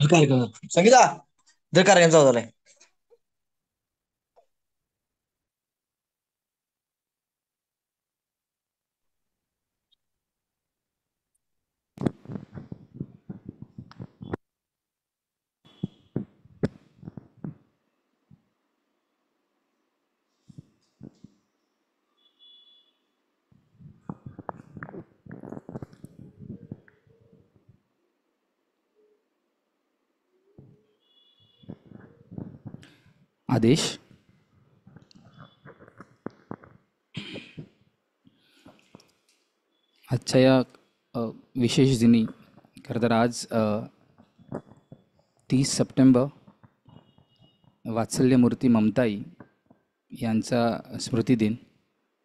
हे कार्यक्रम संगीता जर कार्यक्रम चालू झालाय. आदेश. आजच्या या विशेष दिनी खरं तर आज 30 सप्टेंबर वात्सल्यमूर्ती ममताई यांचा स्मृतिदिन.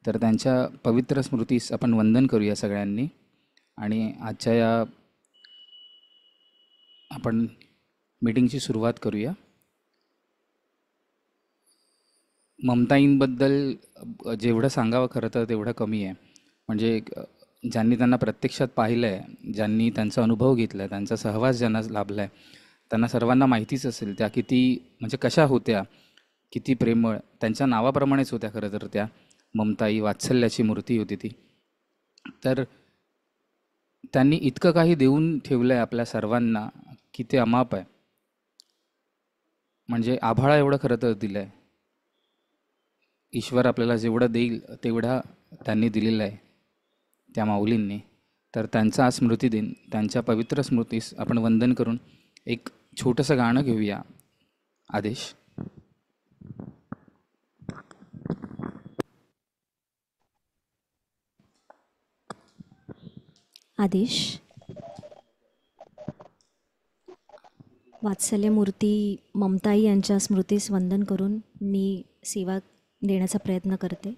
तर त्यांच्या पवित्र स्मृतीस आपण वंदन करूया सगळ्यांनी. आणि आजच्या या आपण मीटिंगची सुरुवात करूया. ममताईंबद्दल जेवढं सांगावं खरं तर तेवढं कमी आहे. म्हणजे ज्यांनी त्यांना प्रत्यक्षात पाहिलं आहे, ज्यांनी त्यांचा अनुभव घेतला आहे, त्यांचा सहवास ज्यांना लाभला आहे, त्यांना सर्वांना माहितीच असेल त्या किती म्हणजे कशा होत्या, किती प्रेमळ. त्यांच्या नावाप्रमाणेच होत्या खरं तर त्या. ममताई वात्सल्याची मूर्ती होती ती. तर त्यांनी इतकं काही देऊन ठेवलं आहे आपल्या सर्वांना की ते अमाप आहे. म्हणजे आभाळा एवढं खरं तर दिलं आहे. ईश्वर आपल्याला जेवढं देईल तेवढा त्यांनी दिलेलं आहे त्या माऊलींनी. तर त्यांचा आज स्मृतिदिन, त्यांच्या पवित्र स्मृतीस आपण वंदन करून एक छोटंसं गाणं घेऊया. आदेश. आदेश. वात्सल्यमूर्ती ममताई यांच्या स्मृतीस वंदन करून मी सेवा देण्याचा प्रयत्न करते.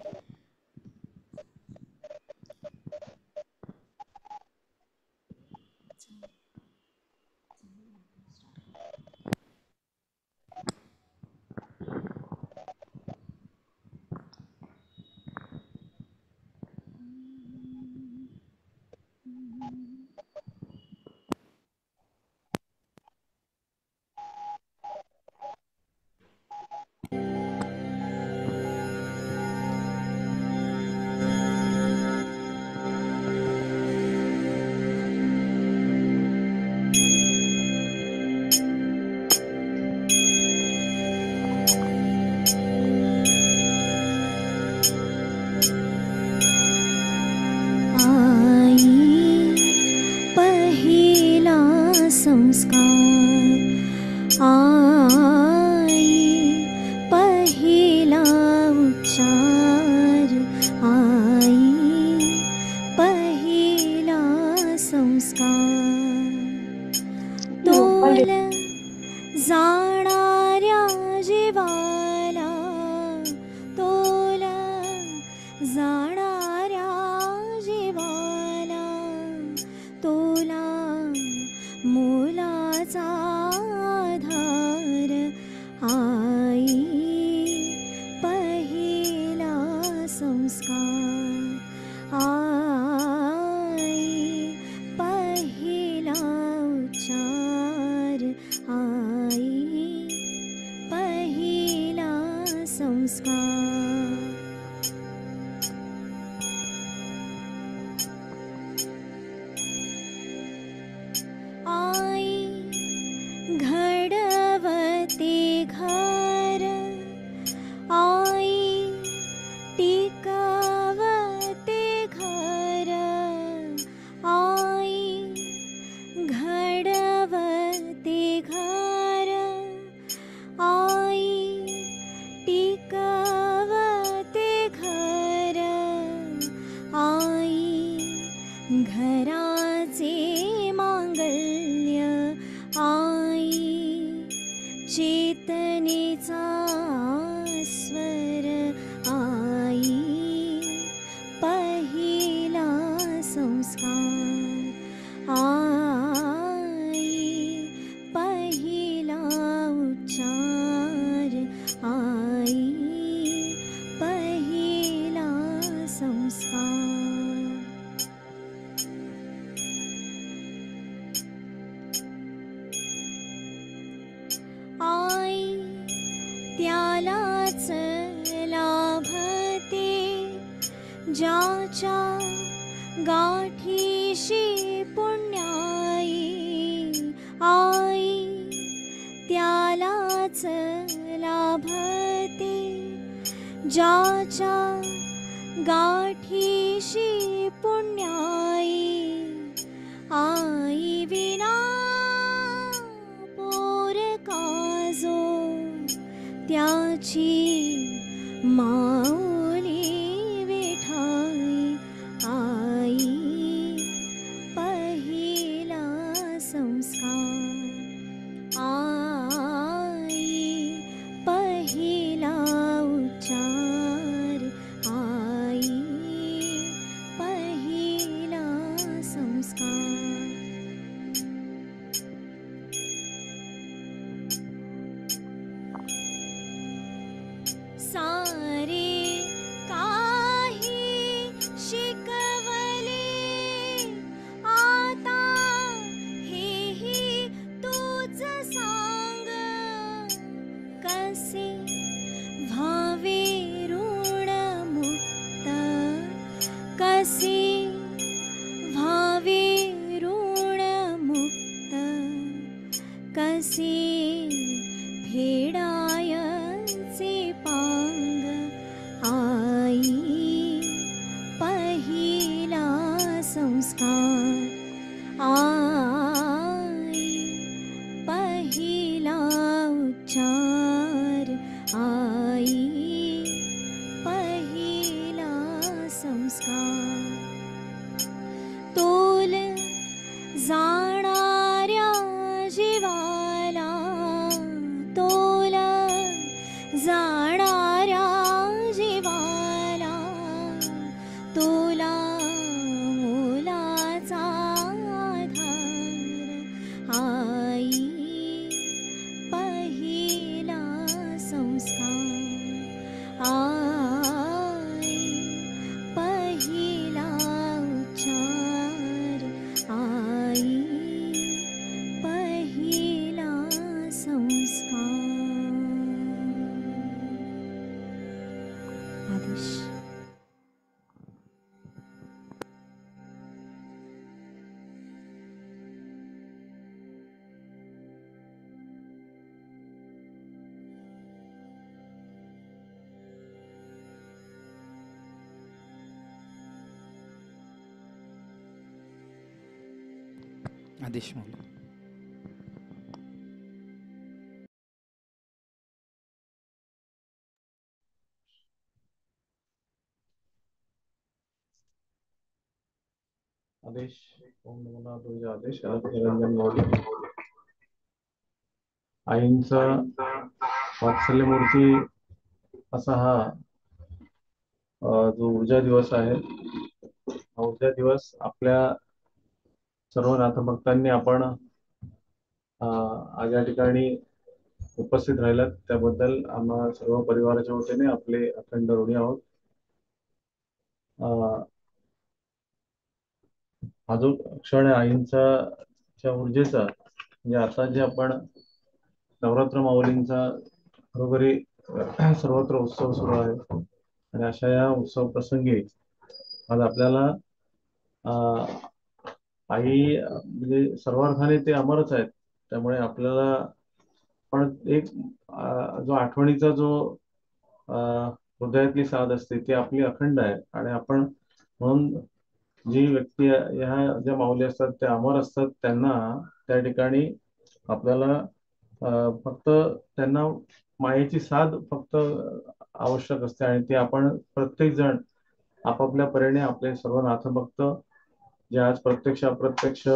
संस्कार आई पहिला उच्चार आई पहिला संस्कार तोल जाणाऱ्या जीवाला तोल जाणाऱ्या जीवाला तोला मोलाचा आधार आई पहिला संस्कार आई पहिला उच्चार आई पहिला संस्कार आई घडवते घर आई टिकवते घर आई घडवते घर आई टिकवते घर आई घराचे मांगल्य आई चेतनेचा स्वर आई पहिला संस्कार आई पहिला उच्चार आई पहिला संस्कार ज्याच्या गाठीशी पुण्याई आई त्यालाच लाभते. ज्याच्या गाठीशी पुण्याई आई विना पोर काजो त्याची माऊली विठाई. आई पहिला संस्कार आई पहिला उच्चार आई पहिला संस्कार. सारे काही शिकवले आता हेही तूच सांग. कसे व्हावे ऋणमुक्त कसे व्हावे ऋणमुक्त कसे फेडायचे पांग. आई पहिला संस्कार आई पहिला उच्चार आई पहिला संस्कार. तोल जाणाऱ्या जीवाला तोल जाणाऱ्या जीवाला तुला मोलाचा आधार. आई पहिला संस्कार आई पहिला उच्चार आई पहिला संस्कार. आदेश. आदेश माऊली. आदेश. ओम नमो नारायण. आदेश निरंजन मौली. आईंचा वात्सल्यमूर्ती असा हा जो ऊर्जा दिवस आहे, हा ऊर्जा दिवस आपल्या सर्व नाथभक्तांनी आपण आज या ठिकाणी उपस्थित राहिलात त्याबद्दल आम्हा सर्व परिवाराच्या वतीने आपले अखंड ऋणी आहोत. हा जो क्षण आहे आईंचा ऊर्जेचा, म्हणजे आता जे आपण नवरात्र माऊलींचा घरोघरी सर्वत्र उत्सव सुरू आहे आणि अशा या उत्सव प्रसंगी आज आपल्याला आई म्हणजे सर्वार्थाने ते अमरच आहेत. त्यामुळे आपल्याला पण एक जो आठवणीचा जो हृदयातली साथ असते ती आपली अखंड आहे. आणि आपण म्हणून जी व्यक्ती ह्या ज्या माऊली असतात त्या अमर असतात, त्यांना त्या ठिकाणी आपल्याला फक्त त्यांना मायेची साथ फक्त आवश्यक असते. आणि ती आपण प्रत्येक जण आपापल्या परीने आपले सर्व नाथभक्त जे आज प्रत्यक्ष अप्रत्यक्ष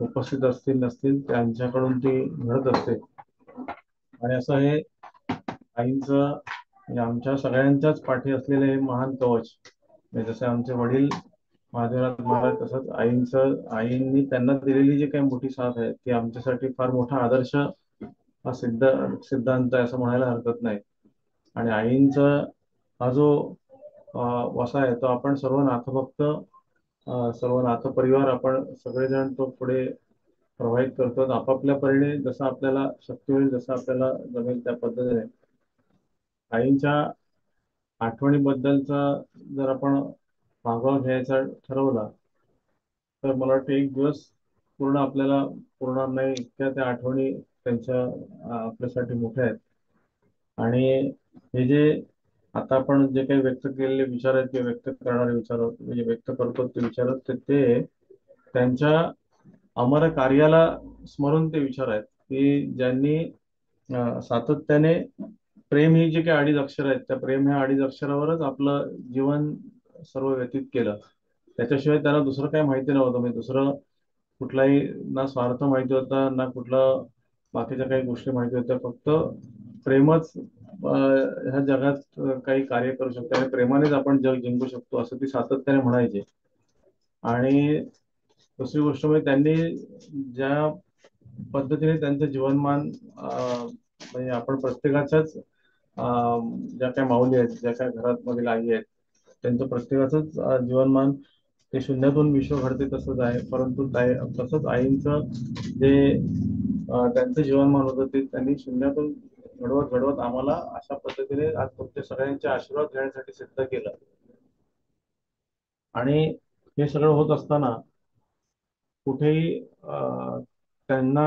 उपस्थित असतील नसतील त्यांच्याकडून ती घडत असते. आणि असं हे आईंचं म्हणजे आमच्या सगळ्यांच्याच पाठी असलेले हे महान कवच, म्हणजे जसे आमचे वडील महादेवनाथ महाराज, तसंच आईंनी त्यांना दिलेली जी काही मोठी साथ आहे ती आमच्यासाठी फार मोठा आदर्श हा सिद्धांत आहे असं म्हणायला हरकत नाही. आणि आईंचा हा जो वसा आहे तो आपण सर्व नाथभक्त सर्व नाथ परिवार आपण सगळेजण तो पुढे प्रवाहित करतो आपापल्या परीने, जसं आपल्याला शक्य होईल, जसं आपल्याला जमेल त्या पद्धतीने. आईंच्या आठवणीबद्दलचा जर आपण मागोवा घ्यायचा ठरवला तर मला वाटतं एक दिवस पूर्ण आपल्याला पुरणार नाही, इतक्या त्या आठवणी त्यांच्या आपल्यासाठी मोठ्या आहेत. आणि हे जे आता आपण जे काही व्यक्त केलेले विचार आहेत किंवा व्यक्त करणारे विचार म्हणजे व्यक्त करतो ते विचार आहेत, ते त्यांच्या अमर कार्याला स्मरून ते विचार आहेत की ज्यांनी सातत्याने प्रेम ही जी काही अडीच अक्षर आहेत त्या प्रेम ह्या अडीच अक्षरावरच आपलं जीवन सर्व व्यतीत केलं. त्याच्याशिवाय त्यांना दुसरं काही माहिती नव्हतं, म्हणजे दुसरं कुठलाही ना स्वार्थ माहिती होता ना कुठला बाकीच्या काही गोष्टी माहिती होत्या. फक्त प्रेमच ह्या जगात काही कार्य करू शकतो आणि प्रेमानेच आपण जग जिंकू शकतो असं ती सातत्याने म्हणायचे. आणि दुसरी गोष्ट म्हणजे त्यांनी ज्या पद्धतीने त्यांचं जीवनमान म्हणजे आपण प्रत्येकाच्याच ज्या काही माऊली आहेत, ज्या काही घरात मधील आई आहेत, त्यांचं प्रत्येकाचंच जीवनमान ते शून्यातून विश्व घडते तसंच आहे. परंतु तसंच आईंचं जे त्यांचं जीवनमान होतं ते त्यांनी शून्यातून घडवत घडवत आम्हाला अशा पद्धतीने आज तुमच्या सगळ्यांचे आशीर्वाद घेण्यासाठी सिद्ध केलं. आणि हे सगळं होत असताना कुठेही त्यांना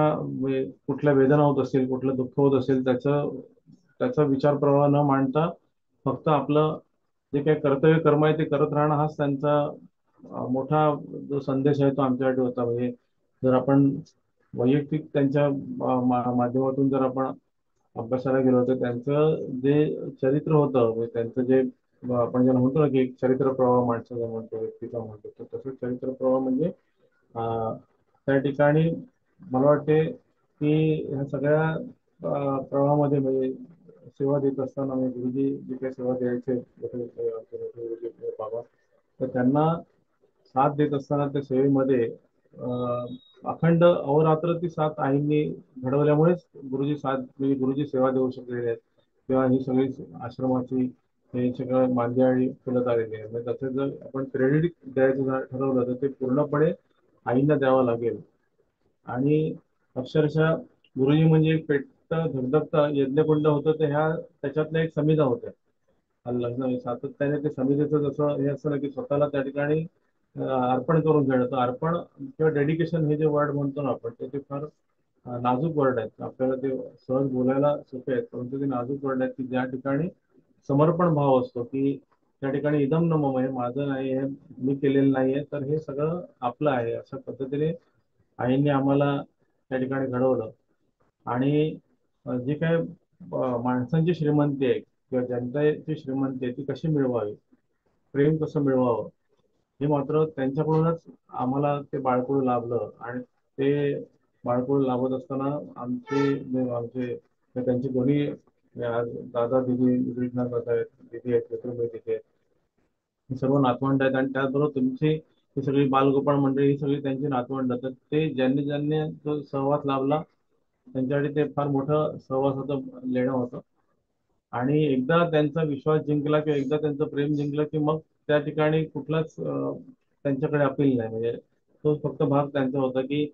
कुठल्या वेदना होत असेल, कुठलं दुःख होत असेल, त्याचा विचार प्रवाह न मांडता फक्त आपलं जे काही कर्तव्य कर्म आहे ते करत राहणं हाच त्यांचा मोठा जो संदेश आहे तो आमच्यासाठी होता. म्हणजे जर आपण वैयक्तिक त्यांच्या माध्यमातून जर आपण अभ्यासाला गेलो तर त्यांचं जे चरित्र होतं म्हणजे त्यांचं जे आपण ज्याला म्हणतो ना की एक चरित्र प्रवाह माणसाचा म्हणतो, व्यक्तीचा म्हणतो, तर तसं चरित्र प्रवाह म्हणजे त्या ठिकाणी मला वाटते की ह्या सगळ्या प्रवाहामध्ये म्हणजे सेवा देत असताना म्हणजे गुरुजी जे काही सेवा द्यायचे गुरुजी बाबा, तर त्यांना साथ देत असताना त्या सेवेमध्ये अखंड अहोरात्र ती साथ आईंनी घडवल्यामुळेच गुरुजी साथ म्हणजे गुरुजी सेवा देऊ शकलेले आहेत किंवा ही सगळी आश्रमाची हे सगळं मांदियाळी फुलत आलेली आहे. म्हणजे त्याचं जर आपण क्रेडिट द्यायचं ठरवलं तर ते पूर्णपणे आईंना द्यावं लागेल. आणि अक्षरशः गुरुजी म्हणजे एक पेटतं धगधगतं यज्ञकुंड होतं, तर त्याच्यातलं एक समिधा होत्या. लग्न सातत्याने ते समितीचं जसं हे असतं ना की स्वतःला त्या ठिकाणी अर्पण करून घेणं. तर अर्पण किंवा डेडिकेशन हे जे वर्ड म्हणतो ना आपण ते फार नाजूक वर्ड आहेत. आपल्याला ते सहज बोलायला सोपे आहेत, परंतु ते नाजूक वर्ड आहेत की ज्या ठिकाणी समर्पण भाव असतो की त्या ठिकाणी इदम न मम हे माझं नाही आहे, मी केलेलं नाहीये, तर हे सगळं आपलं आहे अशा पद्धतीने आईंनी आम्हाला त्या ठिकाणी घडवलं. आणि जे काय माणसांची श्रीमंती आहे किंवा जनतेची श्रीमंती आहे ती कशी मिळवावी, प्रेम कसं मिळवावं, हे मात्र त्यांच्याकडूनच आम्हाला ते बाळकडू लाभलं. आणि ते बाळकडू लाभत असताना आमचे त्यांचे दोन्ही आज दादा दिदी विजयनाथ दादा आहेत, दिदी आहेत, चतुर्मय दिदी आहेत, ही सर्व नातवंड आहेत. आणि त्याचबरोबर तुमची ही सगळी बालगोपाळ मंडळी ही सगळी त्यांची नातवंड. तर ते ज्यांनी ज्यांनी जो सहवास लाभला त्यांच्यासाठी ते फार मोठं सहवासाचं लेणं होतं. आणि एकदा त्यांचा विश्वास जिंकला किंवा एकदा त्यांचं प्रेम जिंकलं की मग त्या ठिकाणी कुठलाच त्यांच्याकडे अपील नाही. म्हणजे तो फक्त भाग त्यांचा होता की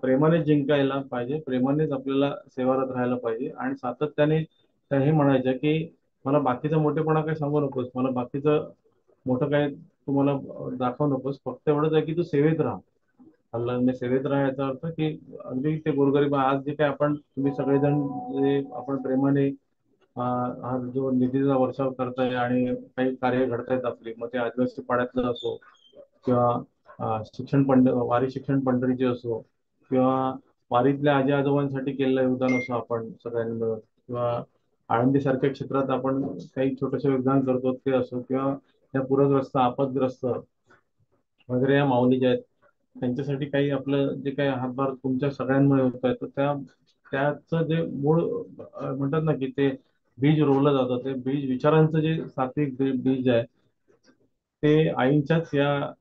प्रेमाने जिंकायला पाहिजे, प्रेमानेच आपल्याला सेवारत राहायला पाहिजे. आणि सातत्याने त्या हे म्हणायच्या की मला बाकीचा मोठेपणा काही सांगू नकोस, मला बाकीचं मोठं काय तुम्हाला दाखवू नकोस, फक्त एवढंच आहे की तू सेवेत राहा. अल्लाने सेवेत राहा याचा अर्थ की अगदी ते गोरगरीब आज जे काय आपण तुम्ही सगळेजण जे आपण प्रेमाने हा जो निधीचा वर्षाव करताय आणि काही कार्य घडतायत आपली, मग ते आदिवासी पाड्यातलं असो किंवा वारी शिक्षण पंढरीची असो किंवा वारीतल्या आजी आजोबांसाठी केलेलं योगदान असो आपण सगळ्यांनी मिळून, किंवा आळंदी सारख्या क्षेत्रात आपण काही छोटेसे योगदान करतो ते असो, किंवा त्या पूरग्रस्त आपदग्रस्त वगैरे या माऊली ज्या आहेत त्यांच्यासाठी काही आपलं जे काही हातभार तुमच्या सगळ्यांमुळे होत आहे, तर त्याचं जे मूळ म्हणतात ना की ते बीज रोवलं जातं, ते बीज विचारांचं जे सात्विक बीज आहे ते आईंच्याच या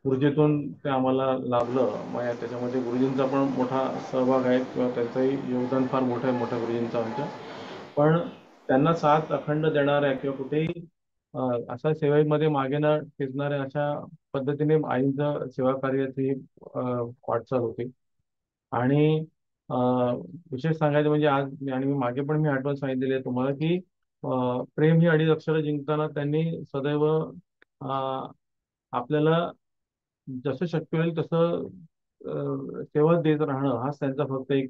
ऊर्जेतून ते आम्हाला लाभलं. मग त्याच्यामध्ये गुरुजींचा पण मोठा सहभाग आहे किंवा त्यांचंही योगदान फार मोठं आहे, मोठ्या गुरुजींचं आमच्या. पण त्यांना साथ अखंड देणाऱ्या किंवा कुठेही अशा सेवेमध्ये मागे न टेचणाऱ्या अशा पद्धतीने आईंचं सेवा कार्याची वाटचाल होती. आणि विशेष सांगायचं म्हणजे आज आणि मागे पण मी आठवण सांगितलेली आहे तुम्हाला की प्रेम ही अडीच अक्षरं जिंकताना त्यांनी सदैव आपल्याला जसं शक्य होईल तसं सेवा देत राहणं हाच त्यांचा फक्त एक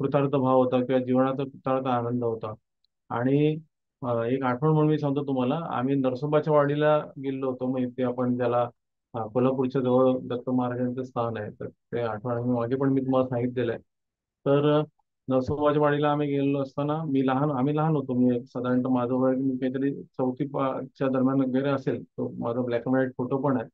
कृतार्थ भाव होता किंवा जीवनाचा कृतार्थ आनंद होता. आणि एक आठवण म्हणून मी सांगतो तुम्हाला, आम्ही नरसोबाच्या वाडीला गेलो होतो. मग इथे आपण ज्याला कोल्हापूरच्या जवळ दत्त महाराजांचं स्थान आहे, तर ते आठवण मागे पण मी तुम्हाला सांगितलेलं आहे. तर नरसोबाच्या वाडीला आम्ही गेलेलो असताना आम्ही लहान होतो. मी साधारणतः माझं वय मी काहीतरी च्या दरम्यान वगैरे असेल. तो माझा ब्लॅक अँड व्हाईट फोटो पण आहे.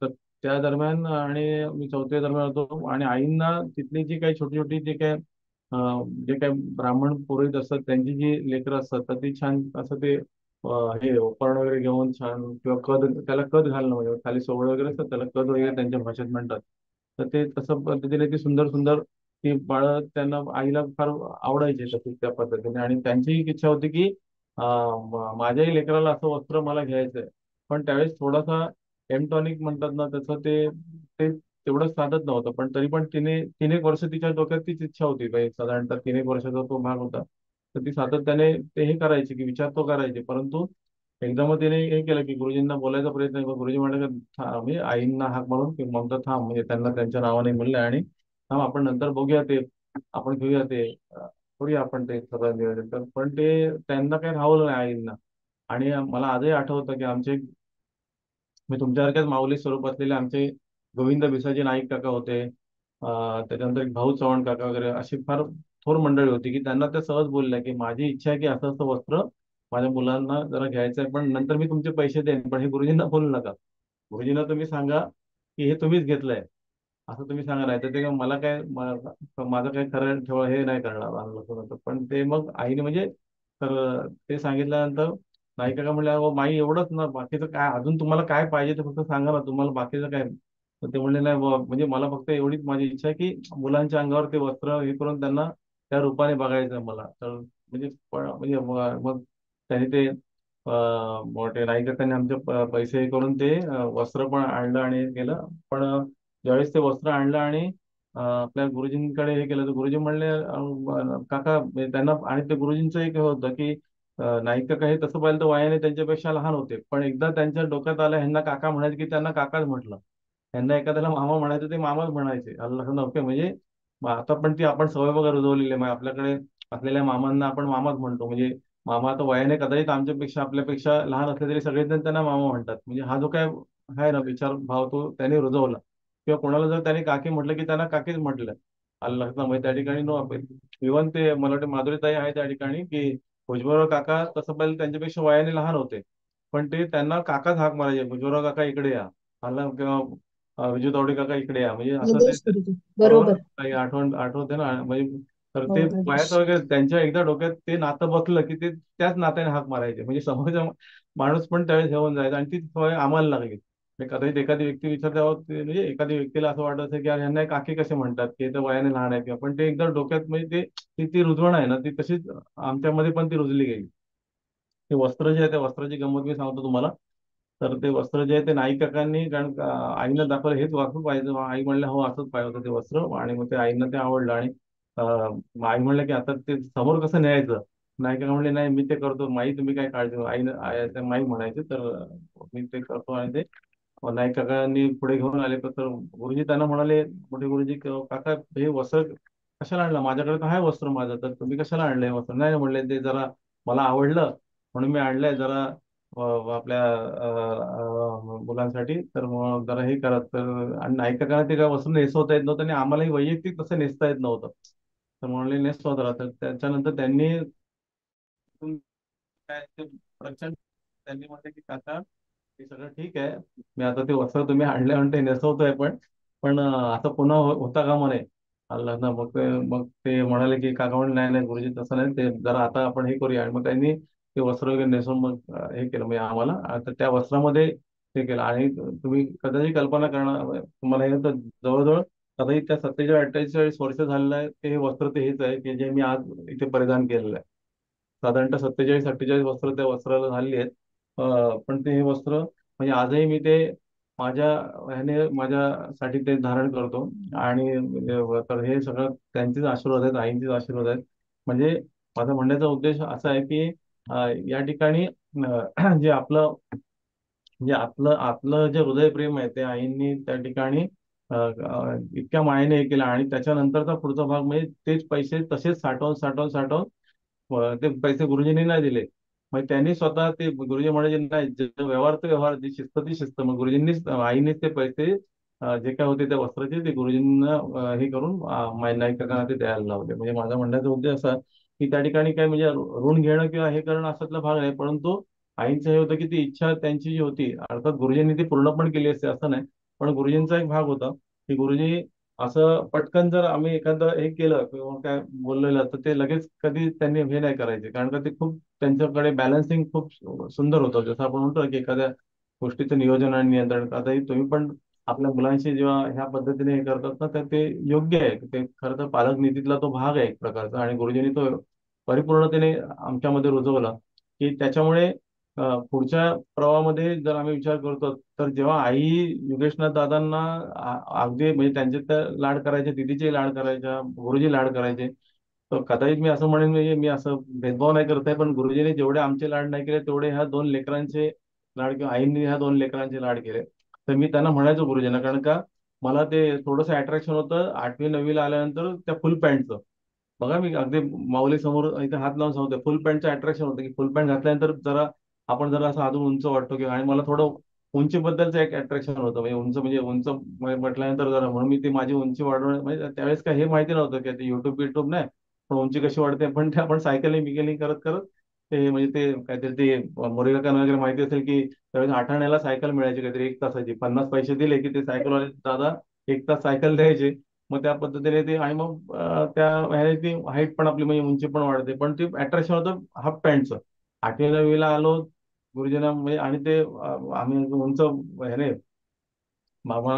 तर त्या दरम्यान आणि मी चौथ्या दरम्यान होतो आणि आईंना तिथली जी काही छोटी छोटी जे काही ब्राह्मण पुरोहित असतात त्यांची जी लेकरं असतात तर ती छान असं ते हे उपरण वगैरे घेऊन छान किंवा त्याला कद घालणं म्हणजे खाली सोवळं वगैरे असतात त्याला कद वगैरे त्यांच्या भाषेत म्हणतात. तर ते तसं पद्धतीने ती सुंदर सुंदर ती बाळं त्यांना आईला फार आवडायचे तशी त्या पद्धतीने आणि त्यांची एक इच्छा होती की माझ्याही लेकराला असं वस्त्र मला घ्यायचंय. पण त्यावेळेस थोडासा एमटॉनिक म्हणतात ना तसं ते ते तेवढं साधत नव्हतं. पण तरी पण तीन एक वर्ष तिच्या डोक्यात तीच इच्छा होती बाई, साधारणतः 3 एक वर्षाचा तो भाग होता. तर ती सातत्याने ते हे करायची की विचार तो करायची. परंतु एकदा मग तिने हे केलं की गुरुजींना बोलायचा प्रयत्न केला. गुरुजी म्हणले की म्हणजे आईंना हाक मारून की ममता थांब, म्हणजे त्यांना त्यांच्या नावाने म्हणलं आणि थांब आपण नंतर बघूया ते, आपण घेऊया ते करूया आपण ते सगळं नियोजन. तर पण ते त्यांना काही राहवलं नाही आईंना. आणि मला आजही आठवतं की आमचे मी तुमच्यासारख्याच माऊली स्वरूप असलेले आमचे गोविंद बिसाजी नाईक काका होते. त्याच्यानंतर एक भाऊ चव्हाण काका वगैरे अशी फार थोर मंडळी होती की त्यांना त्या सहज बोलल्या की माझी इच्छा आहे की असं असं वस्त्र माझ्या मुलांना जरा घ्यायचं आहे, पण नंतर मी तुमचे पैसे देईन, पण हे गुरुजींना बोलू नका. गुरुजींना तुम्ही सांगा की हे तुम्हीच घेतलंय असं तुम्ही सांगा, नाही तर ते मला काय माझं काय खरं ठेवा हे नाही करणार आम्ही लोकं नंतर. पण ते मग आईने म्हणजे तर ते सांगितल्यानंतर नायिका का म्हणल्या "अहो, माई एवढंच ना, बाकीचं काय अजून तुम्हाला काय पाहिजे ते फक्त सांगा ना, तुम्हाला बाकीचं काय". तर ते म्हणले नाही बुवा, म्हणजे मला फक्त एवढीच माझी इच्छा आहे की मुलांच्या अंगावर ते वस्त्र हे करून त्यांना त्या रूपाने बघायचं आहे मला. तर म्हणजे म्हणजे मग त्यांनी ते मग ते नायिका त्यांनी आमचे पैसे हे करून ते वस्त्र पण आणलं आणि हे केलं. पण ज्यावेळेस ते वस्त्र आणलं आणि आपल्या गुरुजींकडे हे केलं तर गुरुजी म्हणले काका म्हणजे त्यांना आणि ते गुरुजींचं एक हे होतं की नाईक काका हे तसं पाहिलं तर वयाने त्यांच्यापेक्षा लहान होते, पण एकदा त्यांच्या डोक्यात आलं ह्यांना काका म्हणायचे की त्यांना काकाच म्हटलं. ह्यांना एखाद्याला मामा म्हणायचं ते मामाच म्हणायचे. अल्ला ओके म्हणजे मग आता पण ती आपण सवय बघा रुजवलेली आहे. मग आपल्याकडे असलेल्या मामांना आपण मामाच म्हणतो. म्हणजे मामा आता वयाने कदाचित आमच्यापेक्षा आपल्यापेक्षा लहान असले तरी सगळेजण त्यांना मामा म्हणतात. म्हणजे हा जो काय आहे ना विचार भाव तो त्याने रुजवला. किंवा कोणाला जर त्याने काकी म्हटलं की त्यांना काकीच म्हटलं. आलं लक्षात. म्हणजे त्या ठिकाणी नो इव्हन ते मला वाटतं माधुरीताई आहे त्या ठिकाणी की भुजबळराव काका तसं पाहिलं त्यांच्यापेक्षा वयाने लहान होते, पण ते त्यांना काकाच हाक मारायचे, भुजबळराव काका इकडे या. आला किंवा विजू तावडे काका इकडे या, म्हणजे असं ते आदेश गुरुजी. बरोबर बरोबर. काही आठवते ना म्हणजे. तर हो, ते आदेश. वयाचं वगैरे त्यांच्या एकदा डोक्यात ते नातं बसलं की ते त्याच नात्याने हाक मारायचे. म्हणजे समोरचा माणूस पण त्यावेळेस घेऊन जायचा आणि ती सवय आम्हाला लागली. म्हणजे कदाचित एखादी व्यक्ती विचारते "अहो, म्हणजे एखाद्या व्यक्तीला असं वाटत असेल की "यार, यांना काकी कसे म्हणतात की हे तर वयाने लहान आहे", किंवा पण ते एकदा डोक्यात म्हणजे ते ती ती रुजवण आहे ना ती तशीच आमच्यामध्ये पण ती रुजली गेली. ते वस्त्र जे आहे त्या वस्त्राची गंमत मी सांगतो तुम्हाला. तर ते वस्त्र जे आहे ते नाईक काकांनी कारण आईला दाखवलं हेच वाचून पाहिजे. आई म्हणल्या हो असंच पाहिजे होतं ते वस्त्र, आणि मग ते आईंना ते आवडलं. आणि मग आई म्हणलं की आता ते समोर कसं न्यायचं. नाईक काका म्हणले नाही मी ते करतो माई, तुम्ही काय काळजी नका." त्या माई म्हणायचे. तर मी ते करतो आणि ते नाईक काकांनी पुढे घेऊन आले. तर गुरुजी त्यांना म्हणाले, मोठे गुरुजी काका हे वस्त्र कशाला आणलं, माझ्याकडे तर आहे वस्त्र माझं, तर तुम्ही कशाला आणलं हे वस्त्र. नाही म्हणले ते जरा मला आवडलं म्हणून मी आणलंय जरा आपल्या मुलांसाठी. तर मग जरा हे करत तर आणि नाईक काकांना ते काय वस्त्र नेसवता येत नव्हतं आणि आम्हालाही वैयक्तिक तसं नेसता येत नव्हतं. तर म्हणले नेसवा जरा. तर त्याच्यानंतर त्यांनी काय ते प्रचंड त्यांनी म्हटलं की काका हे सगळं ठीक आहे, मी आता ते वस्त्र तुम्ही आणले म्हणून ते नेसवतोय, पण पण आता पुन्हा होता का म्हणे. अल्ला ना मग ते म्हणाले की काका म्हणले नाही नाही गुरुजी तसं नाही, ते जरा आता आपण हे करूया. आणि मग त्यांनी ते वस्त्र वगैरे नेसून मग हे केलं म्हणजे आम्हाला आता त्या वस्त्रामध्ये हे केलं. आणि तुम्ही कदाचित कल्पना करणार तुम्हाला हे तर जवळजवळ कदाचित त्या 47-48 वर्ष झालेलं आहे ते हे वस्त्र ते हेच आहे की जे मी आज इथे परिधान केलेलं आहे. साधारणतः 47-48 वस्त्र त्या वस्त्राला झालेली आहेत. पण ते हे वस्त्र म्हणजे आजही मी ते माझ्या ह्याने माझ्यासाठी ते धारण करतो. आणि तर हे सगळं त्यांचेच आशीर्वाद आहेत, आईंचेच आशीर्वाद आहेत. म्हणजे माझा म्हणण्याचा उद्देश असा आहे की या ठिकाणी जे आपलं म्हणजे आपलं आपलं जे हृदयप्रेम आहे ते आईंनी त्या ठिकाणी इतक्या मायेने हे केलं, आणि त्याच्यानंतरचा पुढचा भाग म्हणजे तेच पैसे तसेच साठवून साठवून साठवून ते पैसे गुरुजींनी नाही दिले. मग त्यांनी स्वतः ते गुरुजी म्हणाले नाही, जे व्यवहार ते व्यवहार, जी शिस्त ती शिस्त. मग गुरुजींनीच आईनेच ते पैसे जे काय होते त्या वस्त्राचे ते गुरुजींना हे करून नाही करताना ते द्यायला लावले. म्हणजे माझा म्हणण्याचा उद्देश असा की त्या ठिकाणी काय म्हणजे ऋण घेणं किंवा हे करणं असातला भाग नाही, परंतु आईंचं हे होतं की ती इच्छा त्यांची जी होती, अर्थात गुरुजींनी ती पूर्ण पण केली असते असं नाही, पण गुरुजींचा एक भाग होता की गुरुजी असं पटकन जर आम्ही एखादं हे केलं किंवा काय बोललेलं तर ते लगेच कधी त्यांनी हे नाही करायचे, कारण का ते खूप त्यांच्याकडे बॅलन्सिंग खूप सुंदर होतं. जसं आपण म्हणतो की एखाद्या गोष्टीचं नियोजन आणि नियंत्रण, आता तुम्ही पण आपल्या मुलांशी जेव्हा ह्या पद्धतीने हे करतात ना, तर ते योग्य आहे. ते खरं तर पालक नीतीतला तो भाग आहे एक प्रकारचा, आणि गुरुजींनी तो परिपूर्णतेने आमच्यामध्ये रुजवला की त्याच्यामुळे पुढच्या प्रवाहामध्ये जर आम्ही विचार करतो, तर जेव्हा आई योगेशनाथ दादांना अगदी म्हणजे त्यांचे तर लाड करायचे, दिदीचे लाड करायच्या, गुरुजी लाड करायचे, तर कदाचित मी असं म्हणेन, म्हणजे मी असं भेदभाव नाही करत आहे, पण गुरुजींनी जेवढे आमचे लाड नाही केले तेवढे ह्या दोन लेकरांचे लाड किंवा आईंनी ह्या दोन लेकरांचे लाड केले. तर मी त्यांना म्हणायचो गुरुजींना, कारण का मला ते थोडंसं अट्रॅक्शन होतं 8वी 9वीला आल्यानंतर त्या फुल पॅन्टचं. बघा मी अगदी माऊली समोर इथे हात लावून सांगतोय, फुल पॅन्टचं अट्रॅक्शन होतं की फुल पॅन्ट घातल्यानंतर जरा आपण जरा असं अजून उंच वाटतो किंवा, आणि मला थोडं उंचीबद्दलचं एक अट्रॅक्शन होतं, म्हणजे उंच म्हटल्यानंतर जरा, म्हणून मी ती माझी उंची वाढवणं, म्हणजे त्यावेळेस काय हे माहिती नव्हतं की ते युट्यूब नाही, पण उंची कशी वाढते, पण ते आपण सायकलिंग बिकलिंग करत करत ते म्हणजे ते काहीतरी ते मोरेगावकरांना वगैरे माहिती असेल की त्यावेळेस आठाण्याला सायकल मिळायची काहीतरी 1 तासाची, 50 पैसे दिले की ते सायकलवाले दादा 1 तास सायकल द्यायचे. मग त्या पद्धतीने ते, आणि मग त्या ह्याने ती हाईट पण आपली म्हणजे उंची पण वाढते, पण ते अट्रॅक्शन होतं हाफ पॅन्टचं. 8वी 9वीला आलो गुरुजींना म्हणजे, आणि ते आम्ही उंच ह्याने बाबा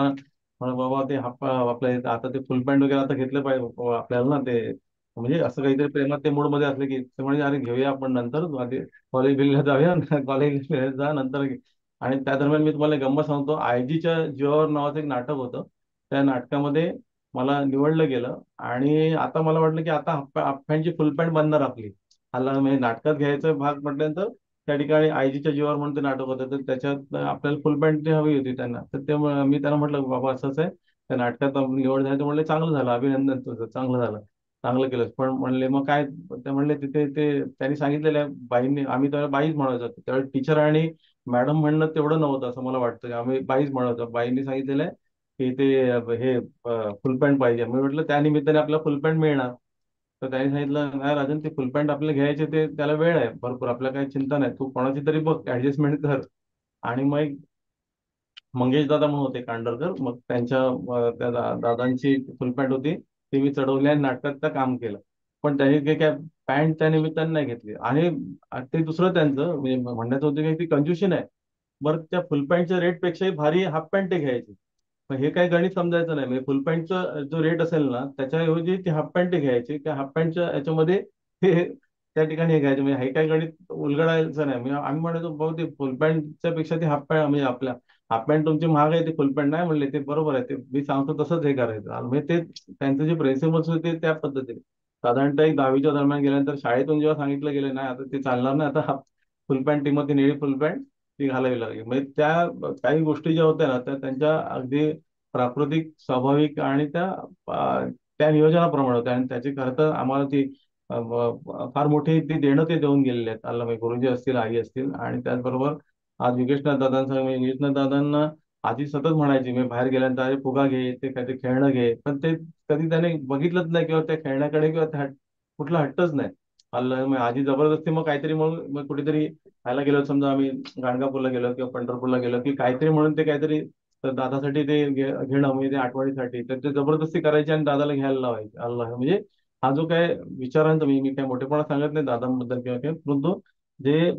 म्हणे बाबा ते आपलं आता ते फुल पॅन्ट वगैरे आता घेतलं पाहिजे आपल्याला ना, ते म्हणजे असं काहीतरी प्रेमात ते मूड मध्ये असलं की ते म्हणजे अरे घेऊया आपण नंतर, आधी कॉलेज बिलला जाऊया, कॉलेज जा नंतर घे. आणि त्या दरम्यान मी तुम्हाला एक गंमत सांगतो, आयजीच्या जीवावर नावाचं एक नाटक होतं. त्या नाटकामध्ये मला निवडलं गेलं, आणि आता मला वाटलं की आता हाफ पॅन्टची फुल पॅन्ट बनणार आपली. हल्ला म्हणजे नाटकात घ्यायचं भाग म्हटल्यानंतर त्या ठिकाणी आयजीच्या जीवावर म्हणून ते नाटक होतं, तर त्याच्यात आपल्याला फुल पॅन्ट हवी होती त्यांना. तर ते मी त्यांना म्हटलं बाबा असंच आहे, त्या नाटकात आपली निवड झाली. तर म्हणले चांगलं झालं, अभिनंदन तुझं, चांगलं झालं, चांगलं केलं. पण म्हणले मग काय, ते म्हणले तिथे ते त्यांनी सांगितलेल्या बाईंनी, आम्ही त्याला बाईच म्हणायचो त्यावेळी, टीचर आणि मॅडम म्हणणं तेवढं नव्हतं असं मला वाटतं, की आम्ही बाईच म्हणायचो. बाईंनी सांगितलेलं आहे की ते हे फुल पॅन्ट पाहिजे. मी म्हटलं त्या निमित्ताने आपल्याला फुल पॅन्ट मिळणार. तर त्यांनी सांगितलं नाही राजन, ते फुल पॅन्ट आपल्याला घ्यायचे, ते त्याला वेळ आहे भरपूर, आपल्याला काही चिंता नाही, तू कोणाची तरी बघ ऍडजस्टमेंट कर. आणि मग मंगेश दादा म्हणून होते कांडरकर, मग त्यांच्या त्या दादांची फुल पॅन्ट होती, ती मी चढवली आणि नाटकात त्या काम केलं. पण त्यांनी काही काय पॅन्ट त्या निमित्ताने नाही घेतली. आणि ते दुसरं त्यांचं म्हणजे म्हणण्याचं होतं की ती कंजूशन आहे. बरं त्या फुल पॅन्टच्या रेट पेक्षाही भारी हाफ पॅन्ट ते घ्यायची. मग हे काही गणित समजायचं नाही, म्हणजे फुल पॅन्टचा जो रेट असेल ना त्याच्याऐवजी ती हाफ पॅन्ट घ्यायची, त्या हाफ पॅन्टच्या याच्यामध्ये हे त्या ठिकाणी हे घ्यायचे. म्हणजे हे काही गणित उलगडायचं नाही. म्हणजे आम्ही म्हणायचो भाऊ ते फुल पॅन्टच्या पेक्षा ती हाफ पॅन्ट, म्हणजे आपल्या हाफ पॅन्ट तुमची महाग आहे, ते फुल पॅन्ट नाही म्हणले, ते बरोबर आहे, ते मी सांगतो तसंच हे करायचं. आणि म्हणजे ते त्यांचे जे प्रिन्सिपल्स होते त्या पद्धतीने साधारणतः एक 10वीच्या दरम्यान गेल्यानंतर शाळेतून जेव्हा सांगितलं गेलं नाही आता ते चालणार नाही, आता फुल पॅन्ट टीमध्ये निळी फुल पॅन्ट ती घालावी लागेल. म्हणजे त्या काही गोष्टी ज्या होत्या ना त्या त्यांच्या अगदी प्राकृतिक स्वाभाविक आणि त्या नियोजनाप्रमाणे होत्या, आणि त्याची खरं तर आम्हाला ती फार मोठी ती देणं ते देऊन गेलेले आहेत अल्ला, गुरुजी असतील, आई असतील. आणि त्याचबरोबर आज योगेशनाथ दादांचा, म्हणजे योगेशनाथ दादांना आधी सतत म्हणायची मी बाहेर गेल्यानंतर अरे फुगा घे, ते काहीतरी खेळणं घे, पण ते कधी त्याने बघितलंच नाही किंवा त्या खेळण्याकडे किंवा त्या कुठला हट्टच नाही. अल्ला मग आधी जबरदस्ती मग काहीतरी, मग कुठेतरी खायला गेलो समजा आम्ही, गाणगापूरला गेलो किंवा पंढरपूरला गेलो की काहीतरी म्हणून ते काहीतरी, तर दादासाठी ते घेणं म्हणजे ते आठवणीसाठी, तर ते जबरदस्ती करायचे आणि दादाला घ्यायला लावायचे. अल्ला म्हणजे हा जो काय विचारांचा, मी काय मोठेपणा सांगत नाही दादांबद्दल किंवा काय, परंतु जे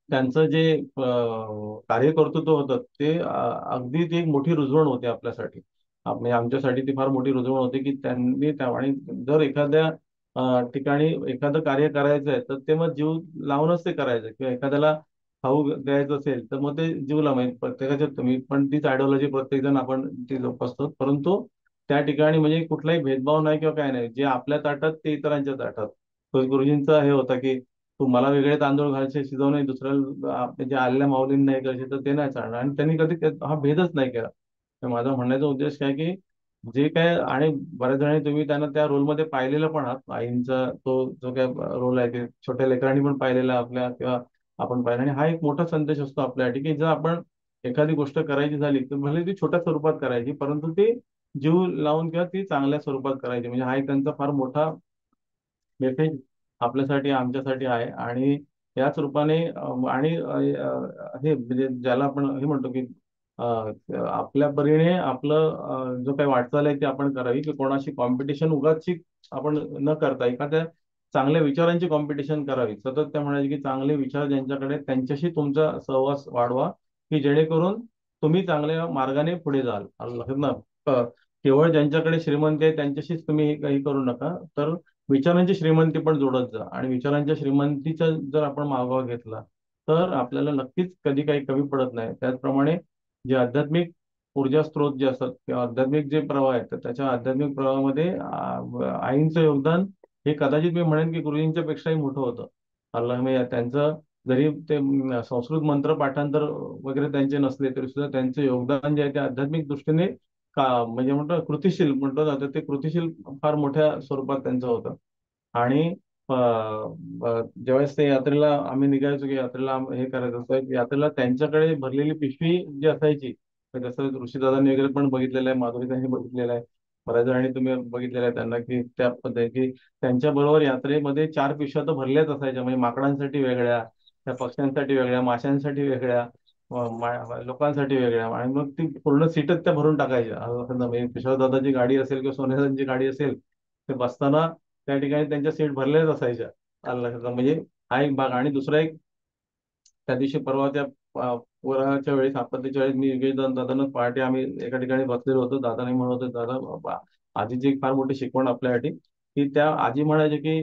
त्यांचं जे कार्यकर्तृत्व होतं ते अगदी ती एक मोठी रुजवण होती आपल्यासाठी. म्हणजे आमच्यासाठी ती फार मोठी रुजवण होती की त्यांनी त्या, आणि जर एखाद्या ठिकाणी एखादं कार्य करायचं आहे तर ते मग जीव लावूनच ते करायचं, किंवा एखाद्याला खाऊ द्यायचं असेल तर मग ते जीव लावायचं. प्रत्येकाच्या तुम्ही पण तीच आयडिओलॉजी प्रत्येक जण आपण ती जोपासतो, परंतु त्या ठिकाणी म्हणजे कुठलाही भेदभाव नाही किंवा काय नाही, जे आपल्या ताटात ते इतरांच्या ताटात. तो गुरुजींचा हे होता की तू मला वेगळे तांदूळ घालशील शिजवून नाही दुसऱ्या आपल्या जे आलेल्या माऊलींना हे करशील तर ते नाही चालणार. आणि त्यांनी कधी हा भेदच नाही केला. तर माझा म्हणण्याचा उद्देश काय की जे काय, आणि बऱ्याच जणांनी तुम्ही त्यांना त्या रोलमध्ये पाहिलेलं पण आहात, आईंचा तो जो काय रोल आहे ते छोट्या लेकरांनी पण पाहिलेला आपल्या, किंवा आपण पाहिला. आणि हा एक मोठा संदेश असतो आपल्यासाठी की जर आपण एखादी गोष्ट करायची झाली तर भले ती छोट्या स्वरूपात करायची, परंतु ती जीव लावून किंवा ती चांगल्या स्वरूपात करायची. म्हणजे हा एक त्यांचा फार मोठा मेसेज आपल्यासाठी आमच्यासाठी आहे. आणि याच रूपाने आणि हे म्हणजे ज्याला आपण हे म्हणतो की अ, आपल्या परीने आपलं जो काही वाटचाल आहे ती आपण करावी, की कोणाशी कॉम्पिटिशन उगाचची आपण न करता एखाद्या चांगल्या विचारांची कॉम्पिटिशन करावी. सतत त्या म्हणायचे की चांगले विचार ज्यांच्याकडे आहेत, त्यांच्याशी तुमचा सहवास वाढवा, की जेणेकरून तुम्ही चांगल्या मार्गाने पुढे जाल. लक्षात ना. अ, केवळ ज्यांच्याकडे श्रीमंती आहे त्यांच्याशीच तुम्ही हे काही करू नका, तर विचारांची श्रीमंती पण जोडत जा. आणि विचारांच्या श्रीमंतीचा जर आपण मागोवा घेतला तर आपल्याला नक्कीच कधी काही कमी पडत नाही. त्याचप्रमाणे जे आध्यात्मिक ऊर्जा स्त्रोत जे असतात किंवा आध्यात्मिक जे प्रवाह आहेत तर त्याच्या आध्यात्मिक प्रवाहामध्ये आईंचं योगदान हे कदाचित मी म्हणेन की गुरुजींच्या पेक्षाही मोठं होतं. अल्लाह म्हणजे त्यांचं जरी ते संस्कृत मंत्र पाठांतर वगैरे त्यांचे नसले तरी सुद्धा त्यांचं योगदान जे आहे ते आध्यात्मिक दृष्टीने म्हणजे म्हणतो कृतिशील म्हणतो जातं, ते कृतिशील फार मोठ्या स्वरूपात त्यांचं होतं. आणि ज्यावेळेस ते यात्रेला आम्ही निघायचो की यात्रेला हे करायचं असतं, यात्रेला त्यांच्याकडे भरलेली पिशवी जी असायची, तर जसं ऋषीदादांनी वगैरे पण बघितलेलं आहे, माधुरीतांनी बघितलेलं आहे, बऱ्याच जणांनी तुम्ही बघितलेलं आहे त्यांना, की त्या पद्धती त्यांच्या बरोबर यात्रेमध्ये 4 पिशव्या तर भरल्याच असायच्या. म्हणजे माकडांसाठी वेगळ्या, त्या पक्ष्यांसाठी वेगळ्या, माशांसाठी वेगळ्या, लोकांसाठी वेगळ्या. आणि मग ती पूर्ण सीटच त्या भरून टाकायच्या. समजा म्हणजे किशोरदादाची गाडी असेल किंवा सोन्यादांची गाडी असेल, ते बसताना त्या ठिकाणी त्यांच्या सीट भरलेल्याच असायच्या. आलं लक्षात. म्हणजे हा एक भाग. आणि दुसरा एक, त्या दिवशी परवा त्या पोराच्या वेळेस आपत्तीच्या वेळेस मी योगेश दादांना पहाटे आम्ही एका ठिकाणी बसलेलो होतो. दादाने म्हणत होते, दादा आजीची एक फार मोठी शिकवण आपल्यासाठी, की त्या आजी म्हणायचे की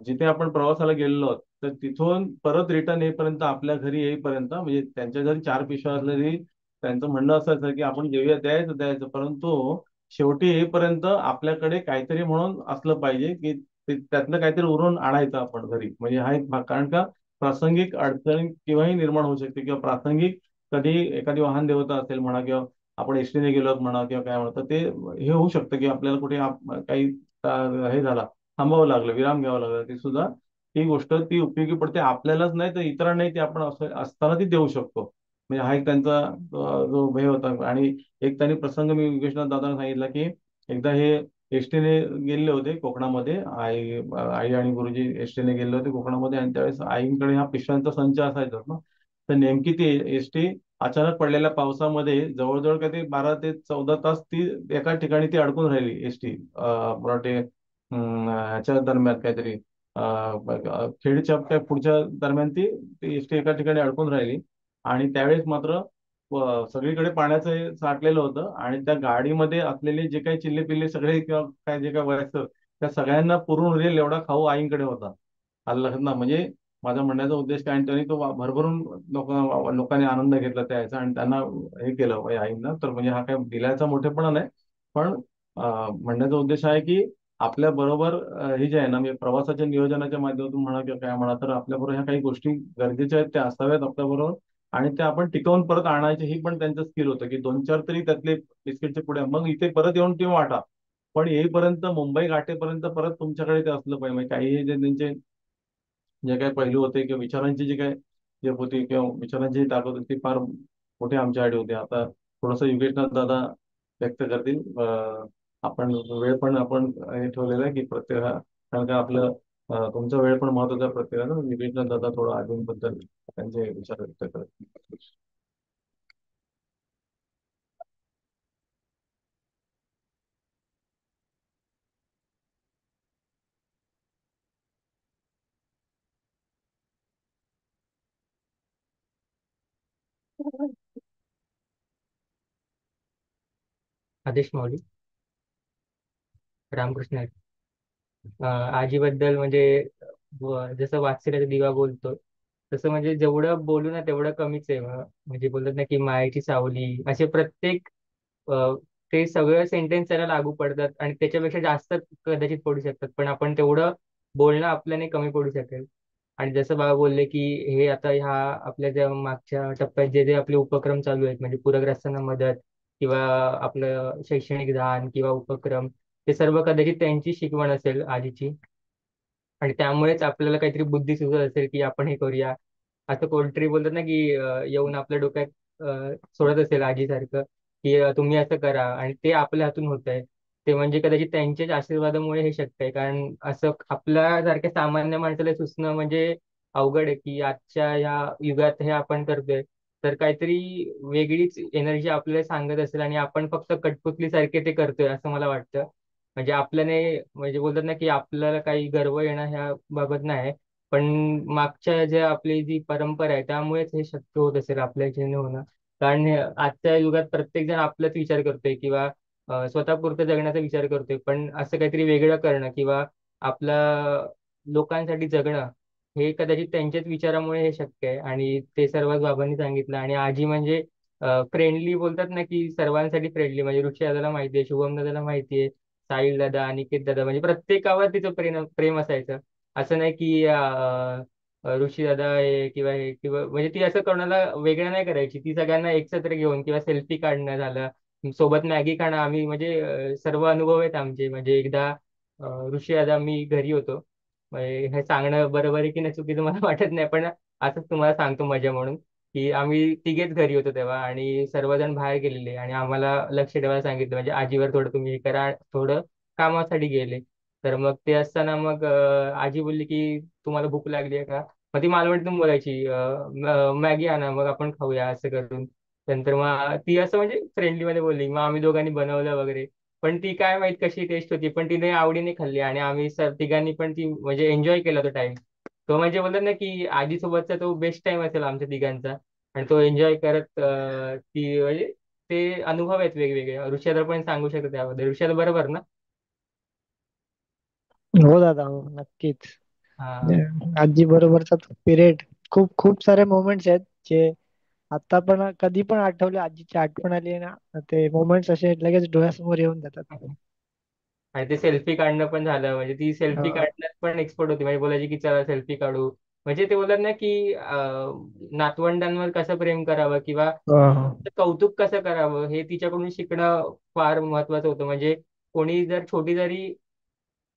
जिथे आपण प्रवासाला गेलेलो आहोत तर तिथून परत रिटर्न येईपर्यंत, आपल्या घरी येईपर्यंत, म्हणजे त्यांच्या घरी 4 पिशव्या असल्या तरी त्यांचं म्हणणं असायचं की आपण जेवूया, द्यायचं द्यायचं, परंतु शेवटी येईपर्यंत आपल्याकडे काहीतरी म्हणून असलं पाहिजे की त्यातलं काहीतरी उरून आणायचं आपण घरी. म्हणजे हा एक भाग. कारण का प्रासंगिक अडचणी केव्हाही निर्माण होऊ शकते, किंवा प्रासंगिक कधी एखादी वाहन देवता असेल म्हणा, किंवा आपण एसटीने गेलो म्हणा, किंवा काय म्हणतात ते हे होऊ शकतं की आपल्याला कुठे काही हे झाला, थांबावं लागलं, विराम घ्यावा लागला, ती सुद्धा ही गोष्ट ती उपयोगी पडते. आपल्यालाच नाही तर इतरांनाही ती आपण असताना ती देऊ शकतो. म्हणजे हा एक त्यांचा जो भय होता. आणि एक त्यांनी प्रसंग मी योगेशनाथ दादांना सांगितला की एकदा हे एसटीने गेले होते कोकणामध्ये, आई आई आणि गुरुजी एसटीने गेले होते कोकणामध्ये. आणि त्यावेळेस आईंकडे हा पिशव्यांचा संच असायचा ना. तर नेमकी ती एसटी अचानक पडलेल्या पावसामध्ये जवळजवळ काही 12 ते 14 तास ती एका ठिकाणी ती अडकून राहिली एसटी. मला वाटते ह्याच्या दरम्यान काहीतरी खेडच्या काय पुढच्या दरम्यान ती ती एसटी एका ठिकाणी अडकून राहिली. आणि त्यावेळेस मात्र सगळीकडे पाण्याचं हे साठलेलं होतं. आणि त्या गाडीमध्ये असलेले जे काही चिल्ले पिल्ले सगळे किंवा काय जे काय व्हायचं त्या सगळ्यांना पुरून उरेल एवढा खाऊ आईंकडे होता. आलं लक्षात ना. म्हणजे माझा म्हणण्याचा उद्देश काय, आणि त्यांनी तो भरभरून लोकांनी आनंद घेतला त्याचा, आणि त्यांना हे केलं म्हणजे आईंना. तर म्हणजे हा काय दिल्याचा मोठेपणा नाही, पण म्हणण्याचा उद्देश आहे की आपल्या बरोबर हे जे आहे ना, म्हणजे प्रवासाच्या नियोजनाच्या माध्यमातून म्हणा किंवा काय म्हणा, तर आपल्या बरोबर ह्या काही गोष्टी गरजेच्या आहेत त्या असाव्यात आपल्याबरोबर. आणि ते आपण टिकवून परत आणायचे ही पण त्यांचं स्किल होतं, की 2-4 तरी त्यातले बिस्किटचे पुढे मग इथे परत येऊन तुम्ही वाटा, पण येईपर्यंत मुंबई गाठेपर्यंत परत तुमच्याकडे ते असलं पाहिजे. म्हणजे काही जे त्यांचे जे काही पैलू होते किंवा विचारांची जी काय जे होती किंवा विचारांची जी ताकद होती ती फार मोठी आमच्यासाठी होती. आता थोडंसं योगेशनाथ दादा व्यक्त करतील. आपण वेळ पण आपण हे ठेवलेला आहे की प्रत्येका, कारण का आपलं तुमचा वेळ पण महत्वाचा आहे प्रत्येकाला. योगेशनाथ दादा थोडं अजूनबद्दल त्यांचे विचार व्यक्त करतील. आदेश माऊली. रामकृष्ण हरी. आजीबद्दल म्हणजे जसं वात्सल्याचा दिवा बोलतो तसं म्हणजे जेवढं बोलू ना तेवढं कमीच आहे. म्हणजे बोलतात ना की मायेची सावली असे प्रत्येक ते सगळं सेंटेन्स त्याला लागू पडतात आणि त्याच्यापेक्षा जास्त कदाचित पडू शकतात, पण आपण तेवढं बोलणं आपल्याने कमी पडू शकेल. आणि जसं बाबा बोलले की हे आता ह्या आपल्या ज्या मागच्या टप्प्यात जे जे आपले उपक्रम चालू आहेत म्हणजे पूरग्रस्तांना मदत किंवा आपलं शैक्षणिक दान किंवा उपक्रम, ते सर्व कदाचित त्यांची शिकवण असेल आजीची. आणि त्यामुळेच आपल्याला काहीतरी बुद्धी सुचत असेल की आपण हे करूया. असं कोणतरी बोलतात ना की येऊन आपल्या डोक्यात सोडत असेल आजीसारखं की तुम्ही असं करा, आणि ते आपल्या हातून होत आहे. ते म्हणजे कदाचित त्यांच्याच आशीर्वादामुळे हे शक्य आहे. कारण असं आपल्यासारख्या सामान्य माणसाला सुचणं म्हणजे अवघड आहे की आजच्या ह्या युगात हे आपण करतोय. तर काहीतरी वेगळीच एनर्जी आपल्याला सांगत असेल आणि आपण फक्त कठपुतलीसारखे ते करतोय असं मला वाटतं. म्हणजे आपल्याने म्हणजे बोलतात ना की आपल्याला काही गर्व येणं ह्या बाबत नाही, पण मागच्या ज्या आपली जी परंपरा आहे त्यामुळेच हे शक्य होत असेल आपल्या ह्याच्याने होणं. कारण आजच्या युगात प्रत्येक जण आपलाच विचार करतोय किंवा स्वतःपुरतं जगण्याचा विचार करतोय, पण असं काहीतरी वेगळं करणं किंवा आपला लोकांसाठी जगणं हे कदाचित त्यांच्याच विचारामुळे हे शक्य आहे. आणि ते सर्व बाबांनी सांगितलं. आणि आजी म्हणजे फ्रेंडली बोलतात ना की सर्वांसाठी फ्रेंडली. म्हणजे ऋषी दादाला माहितीये, शुभम दादाला माहितीये, साहिल दादा, अनिकेत दादा, म्हणजे प्रत्येकावर तिचं प्रेम प्रेम असायचं. असं नाही की ऋषी दादा हे किंवा हे किंवा म्हणजे ती असं कोणाला वेगळं नाही करायची. ती सगळ्यांना एकत्र घेऊन किंवा सेल्फी काढणं झालं, सोबत मॅगी खाणं. आम्ही म्हणजे सर्व अनुभव आहेत आमचे. म्हणजे एकदा ऋषी दादा मी घरी होतो. म्हणजे हे सांगणं बरोबर आहे की नाही चुकीचं मला वाटत नाही, पण असंच तुम्हाला सांगतो मजा म्हणून, की आम्ही तिघेच घरी होतो तेव्हा आणि सर्वजण बाहेर गेलेले आणि आम्हाला लक्ष ठेवायला सांगितलं. म्हणजे आजीवर थोडं तुम्ही हे करा, थोडं कामासाठी गेले. तर मग ते असताना मग आजी बोलली की तुम्हाला भूक लागली आहे का? मग ती मालवणीतून बोलायची मॅगी आणा मग आपण खाऊया असं करून. नंतर मग ती असं म्हणजे फ्रेंडली मध्ये बोलली, मग आम्ही दोघांनी बनवलं वगैरे. पण ती काय माहित कशी टेस्ट होती, पण तिने आवडीने खाल्ली आणि आम्ही तिघांनी पण ती म्हणजे एन्जॉय केला तो टाइम. तो म्हणजे बोलतात ना की आजीसोबतचा तो बेस्ट टाइम असेल आमच्या तिघांचा. आणि तो एन्जॉय करत ती म्हणजे ते अनुभव आहेत वेगवेगळे. ऋषाला पण सांगू शकतो त्याबद्दल. ऋषाला बरोबर ना? हो दादा, हो नक्कीच. हा. आजी बरोबरचा पिरियड, खूप खूप सारे मोमेंट्स आहेत जे आता पण कधी पण आठवले, आजीची आठवण आली ना, ते मोमेंट्स असे लगेच डोळ्यासमोर येऊन जातात. आणि ते सेल्फी काढणं पण झालं. म्हणजे ती सेल्फी हा, काढण्यात पण एक्सपर्ट होती. म्हणजे बोलायची की चला सेल्फी काढू. म्हणजे ते बोलतात ना की नातवंडांवर कसं प्रेम करावं किंवा हा, कौतुक कसं करावं हे तिच्याकडून शिकणं फार महत्वाचं होतं. म्हणजे कोणी जर छोटी जरी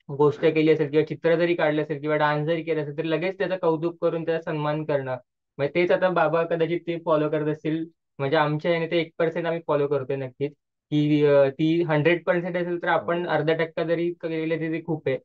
गोष्ट केली असेल किंवा चित्र जरी काढलं असेल किंवा डान्स जरी केला असेल तर लगेच त्याचं कौतुक करून त्याचा सन्मान करणं. म्हणजे तेच आता बाबा कदाचित ते फॉलो करत असतील. म्हणजे आमच्या याने ते 1% आम्ही फॉलो करतोय नक्कीच. की ती 100% असेल तर आपण अर्धा टक्का जरी केले तरी खूप आहे.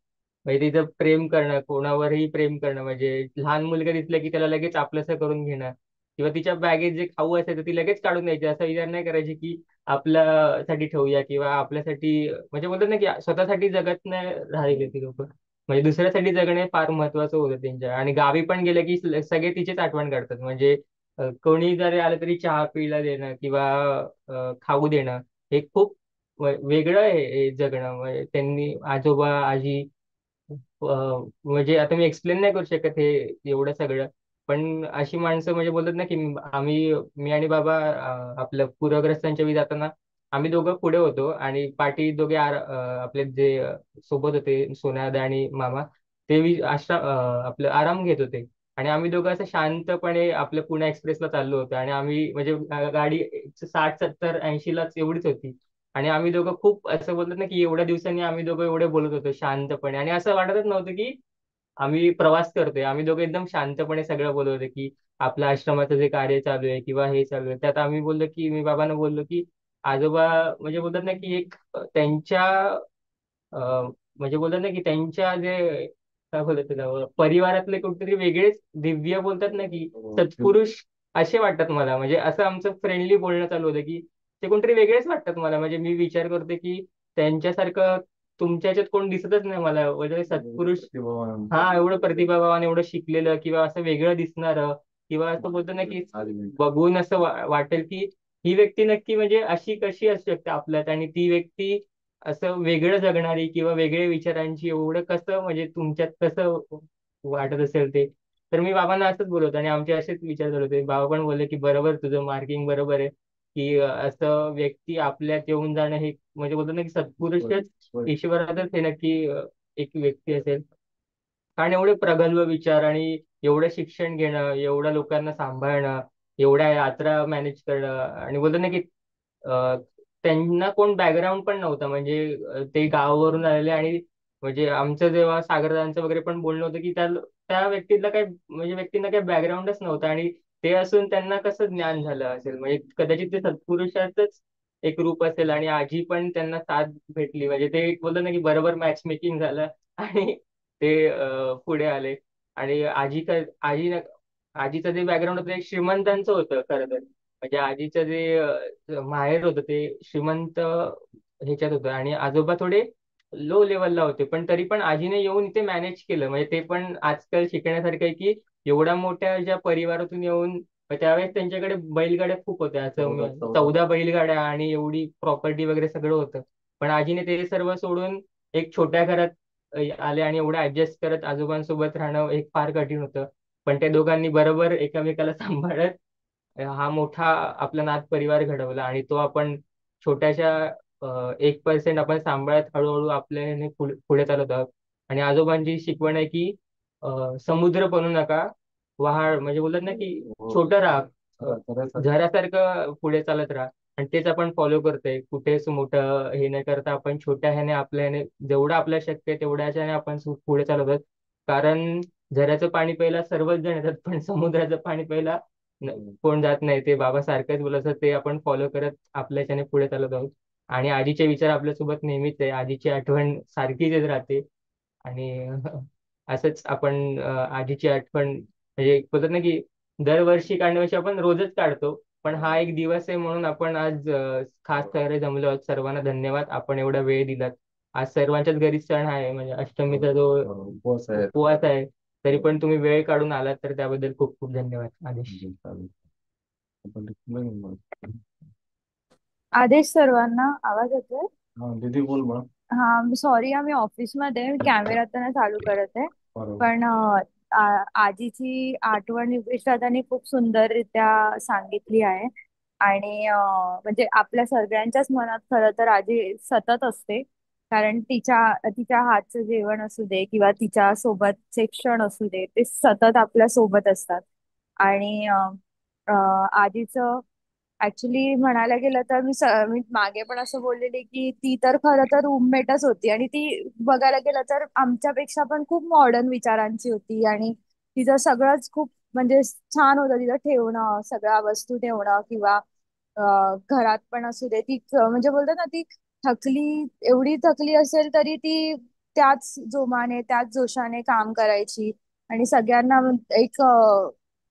म्हणजे तिचं प्रेम करणं, कोणावरही प्रेम करणं, म्हणजे लहान मुलगा दिसलं की त्याला लगेच आपलंसं करून घेणं किंवा तिच्या बॅगेत जे खाऊ असायचं ती लगेच काढून द्यायची. असा विचार नाही करायची की आपल्यासाठी ठेवूया किंवा आपल्यासाठी म्हणजे बोलतात ना की स्वतःसाठी जगत नाही राहिले ती लोक. म्हणजे दुसऱ्यासाठी जगणे फार महत्वाचं होतं त्यांच्या. आणि गावी पण गेलं की सगळे तिचेच आठवण काढतात. म्हणजे कोणी जरी आलं तरी चहा पिला देणं किंवा खाऊ देणं हे खूप वेगळं आहे हे जगणं. म्हणजे त्यांनी आजोबा आजी म्हणजे आता मी एक्सप्लेन नाही करू शकत हे एवढं सगळं. पण अशी माणसं म्हणजे बोलतात ना की मी आणि बाबा आपलं पूरग्रस्तांच्या वेळी जाताना आम्ही दोघं पुढे होतो आणि पाठी दोघे आपले जे सोबत होते सोनादा आणि मामा, ते आपलं आराम घेत होते. आणि आम्ही दोघं असं शांतपणे आपल्या पुणे एक्सप्रेसला चाललो होतो आणि आम्ही म्हणजे गाडी 60-70-80 लाच एवढीच होती. आणि आम्ही दोघं खूप असं बोलतात ना की एवढ्या दिवसांनी आम्ही दोघं एवढे बोलत होतो शांतपणे आणि असं वाटतच नव्हतं की आम्ही प्रवास करतोय. आम्ही दोघं एकदम शांतपणे सगळं बोलत होतो की आपल्या आश्रमाचं जे कार्य चालू आहे किंवा हे चालू आहे. त्यात आम्ही बोललो की मी बाबांना बोललो की आजोबा म्हणजे बोलतात ना की एक त्यांच्या म्हणजे बोलतात ना की त्यांच्या जे काय बोलतात त्याला परिवारातले कुठेतरी वेगळेच दिव्य बोलतात ना की सत्पुरुष असे वाटतात मला. म्हणजे असं आमचं फ्रेंडली बोलणं चालू होतं की ते कोणतरी वेगळेच वाटतात मला. म्हणजे मी विचार करते की त्यांच्यासारखं तुमच्या ह्याच्यात कोण दिसतच नाही मला. म्हणजे सत्पुरुष हा एवढं प्रतिभावान, एवढं शिकलेलं किंवा असं वेगळं दिसणारं किंवा असं बोलतो ना की बघून असं वाटेल की ही व्यक्ती नक्की म्हणजे अशी कशी असू शकते आपल्यात. आणि ती व्यक्ती असं वेगळं जगणारी किंवा वेगळे विचारांची एवढं कसं म्हणजे तुमच्यात कसं वाटत असेल ते. तर मी बाबांना असंच बोलत आणि आमचे असेच विचार करत होते. बाबा पण बोलले की बरोबर तुझं मार्किंग बरोबर आहे की असं व्यक्ती आपल्यात येऊन जाणं हे म्हणजे बोलतो ना की सत्पुरुषच ईश्वरातच हे नक्की एक व्यक्ती असेल. कारण एवढे प्रगल्भ विचार आणि एवढं शिक्षण घेणं, एवढ्या लोकांना सांभाळणं, एवढ्या यात्रा मॅनेज करणं, आणि बोलतो ना की अं, त्यांना कोण बॅकग्राऊंड पण नव्हतं, म्हणजे ते गावावरून आलेले. आणि म्हणजे आमचं जेव्हा सागरदांचं वगैरे पण बोलणं होतं की त्या व्यक्तीला काही, म्हणजे व्यक्तींना काही बॅकग्राऊंडच नव्हतं, आणि ते असून त्यांना कसं ज्ञान झालं असेल. म्हणजे कदाचित ते सत्पुरुषाचंच एक रूप असेल, आणि आजी पण त्यांना साथ भेटली. म्हणजे ते एक बोलतो ना की बरोबर मॅच मेकिंग झालं आणि ते पुढे आले. आणि आजीचं जे बॅकग्राऊंड होतं ते श्रीमंतांचं होतं खरं तर. म्हणजे आजीचं जे माहेर होतं ते श्रीमंत ह्याच्यात होतं, आणि आजोबा थोडे लो लेवलला होते. पण तरी पण आजीने येऊन इथे मॅनेज केलं. म्हणजे ते पण आजकाल शिकण्यासारखं आहे की एवढ्या मोठ्या ज्या परिवारातून येऊन, त्यावेळेस त्यांच्याकडे बैलगाड्या खूप होत्या, चौदा असं चौदा 14 बैलगाड्या आणि एवढी प्रॉपर्टी वगैरे सगळं होतं. पण आजीने ते सर्व सोडून एक छोट्या घरात आले, आणि एवढं ऍडजस्ट करत आजोबांसोबत राहणं एक फार कठीण होतं. पण त्या दोघांनी बरोबर एकमेकाला सांभाळत हा मोठा आपला नाथ परिवार घडवला. आणि तो आपण छोट्याशा 1% आपण सांभाळत हळूहळू आपल्या ह्याने पुढे चालत आहोत. आणि आजोबांची शिकवण आहे की समुद्र बनू नका, वहाड म्हणजे बोलत ना की छोटं राहा, झऱ्यासारखं पुढे चालत राहा. आणि तेच आपण फॉलो करतोय. कुठेच मोठं हे न करता आपण छोट्या ह्याने आपल्या ह्याने जेवढं आपल्या शक्य आहे तेवढ्याच ह्याने आपण पुढे चालत आहोत. कारण झऱ्याचं पाणी प्यायला सर्वच जण येतात, पण समुद्राचं पाणी प्यायला कोण जात नाही. ते बाबा सारखंच बोलायचं, ते आपण फॉलो करत आपल्या ह्याच्याने पुढे चालत आहोत. आणि आजीचे विचार आपल्यासोबत नेहमीच आहे, आजीची आठवण सारखीच येत राहते. आणि असंच आपण आजीची आठवण म्हणजे बोलतात ना की दरवर्षी काढण्यापेक्षा आपण रोजच काढतो. पण हा एक दिवस आहे म्हणून आपण आज खास तयारी जमलो आहोत. सर्वांना धन्यवाद, आपण एवढा वेळ दिलात. आज सर्वांच्याच घरी सण आहे, म्हणजे अष्टमीचा जो उपवास आहे. उपवास आहे, तरी पण तुम्ही वेळ काढून आलात, तर त्याबद्दल खूप खूप धन्यवाद आदेश. चालेल. आपण तिथलं मग. आदेश सर्वांना आवाज येतोय? हा दीदी बोल मग. हा सॉरी, आम्ही ऑफिसमध्ये कॅमेरा तर चालू करत आहे. बरोबर. पण आजीची आठवण योगेश दादांनी खूप सुंदररित्या सांगितली आहे. आणि म्हणजे आपल्या सगळ्यांच्याच मनात खरं तर आजी सतत असते. कारण तिच्या तिच्या हातचं जेवण असू दे किंवा तिच्या सोबतचे क्षण असू दे, ते सतत आपल्या सोबत असतात. आणि आजीचं ऍक्च्युली म्हणायला गेलं तर मी मागे पण असं बोललेली की ती तर खरं तर रूममेटच होती, आणि ती बघायला गेलं तर आमच्यापेक्षा पण खूप मॉडर्न विचारांची होती. आणि तिचं सगळंच खूप म्हणजे छान होतं. तिचं ठेवणं, सगळ्या वस्तू ठेवणं किंवा घरात पण असू दे, ती म्हणजे बोलतात ना, ती थकली, एवढी थकली असेल तरी ती त्याच जोमाने त्याच जोशाने काम करायची. आणि सगळ्यांना एक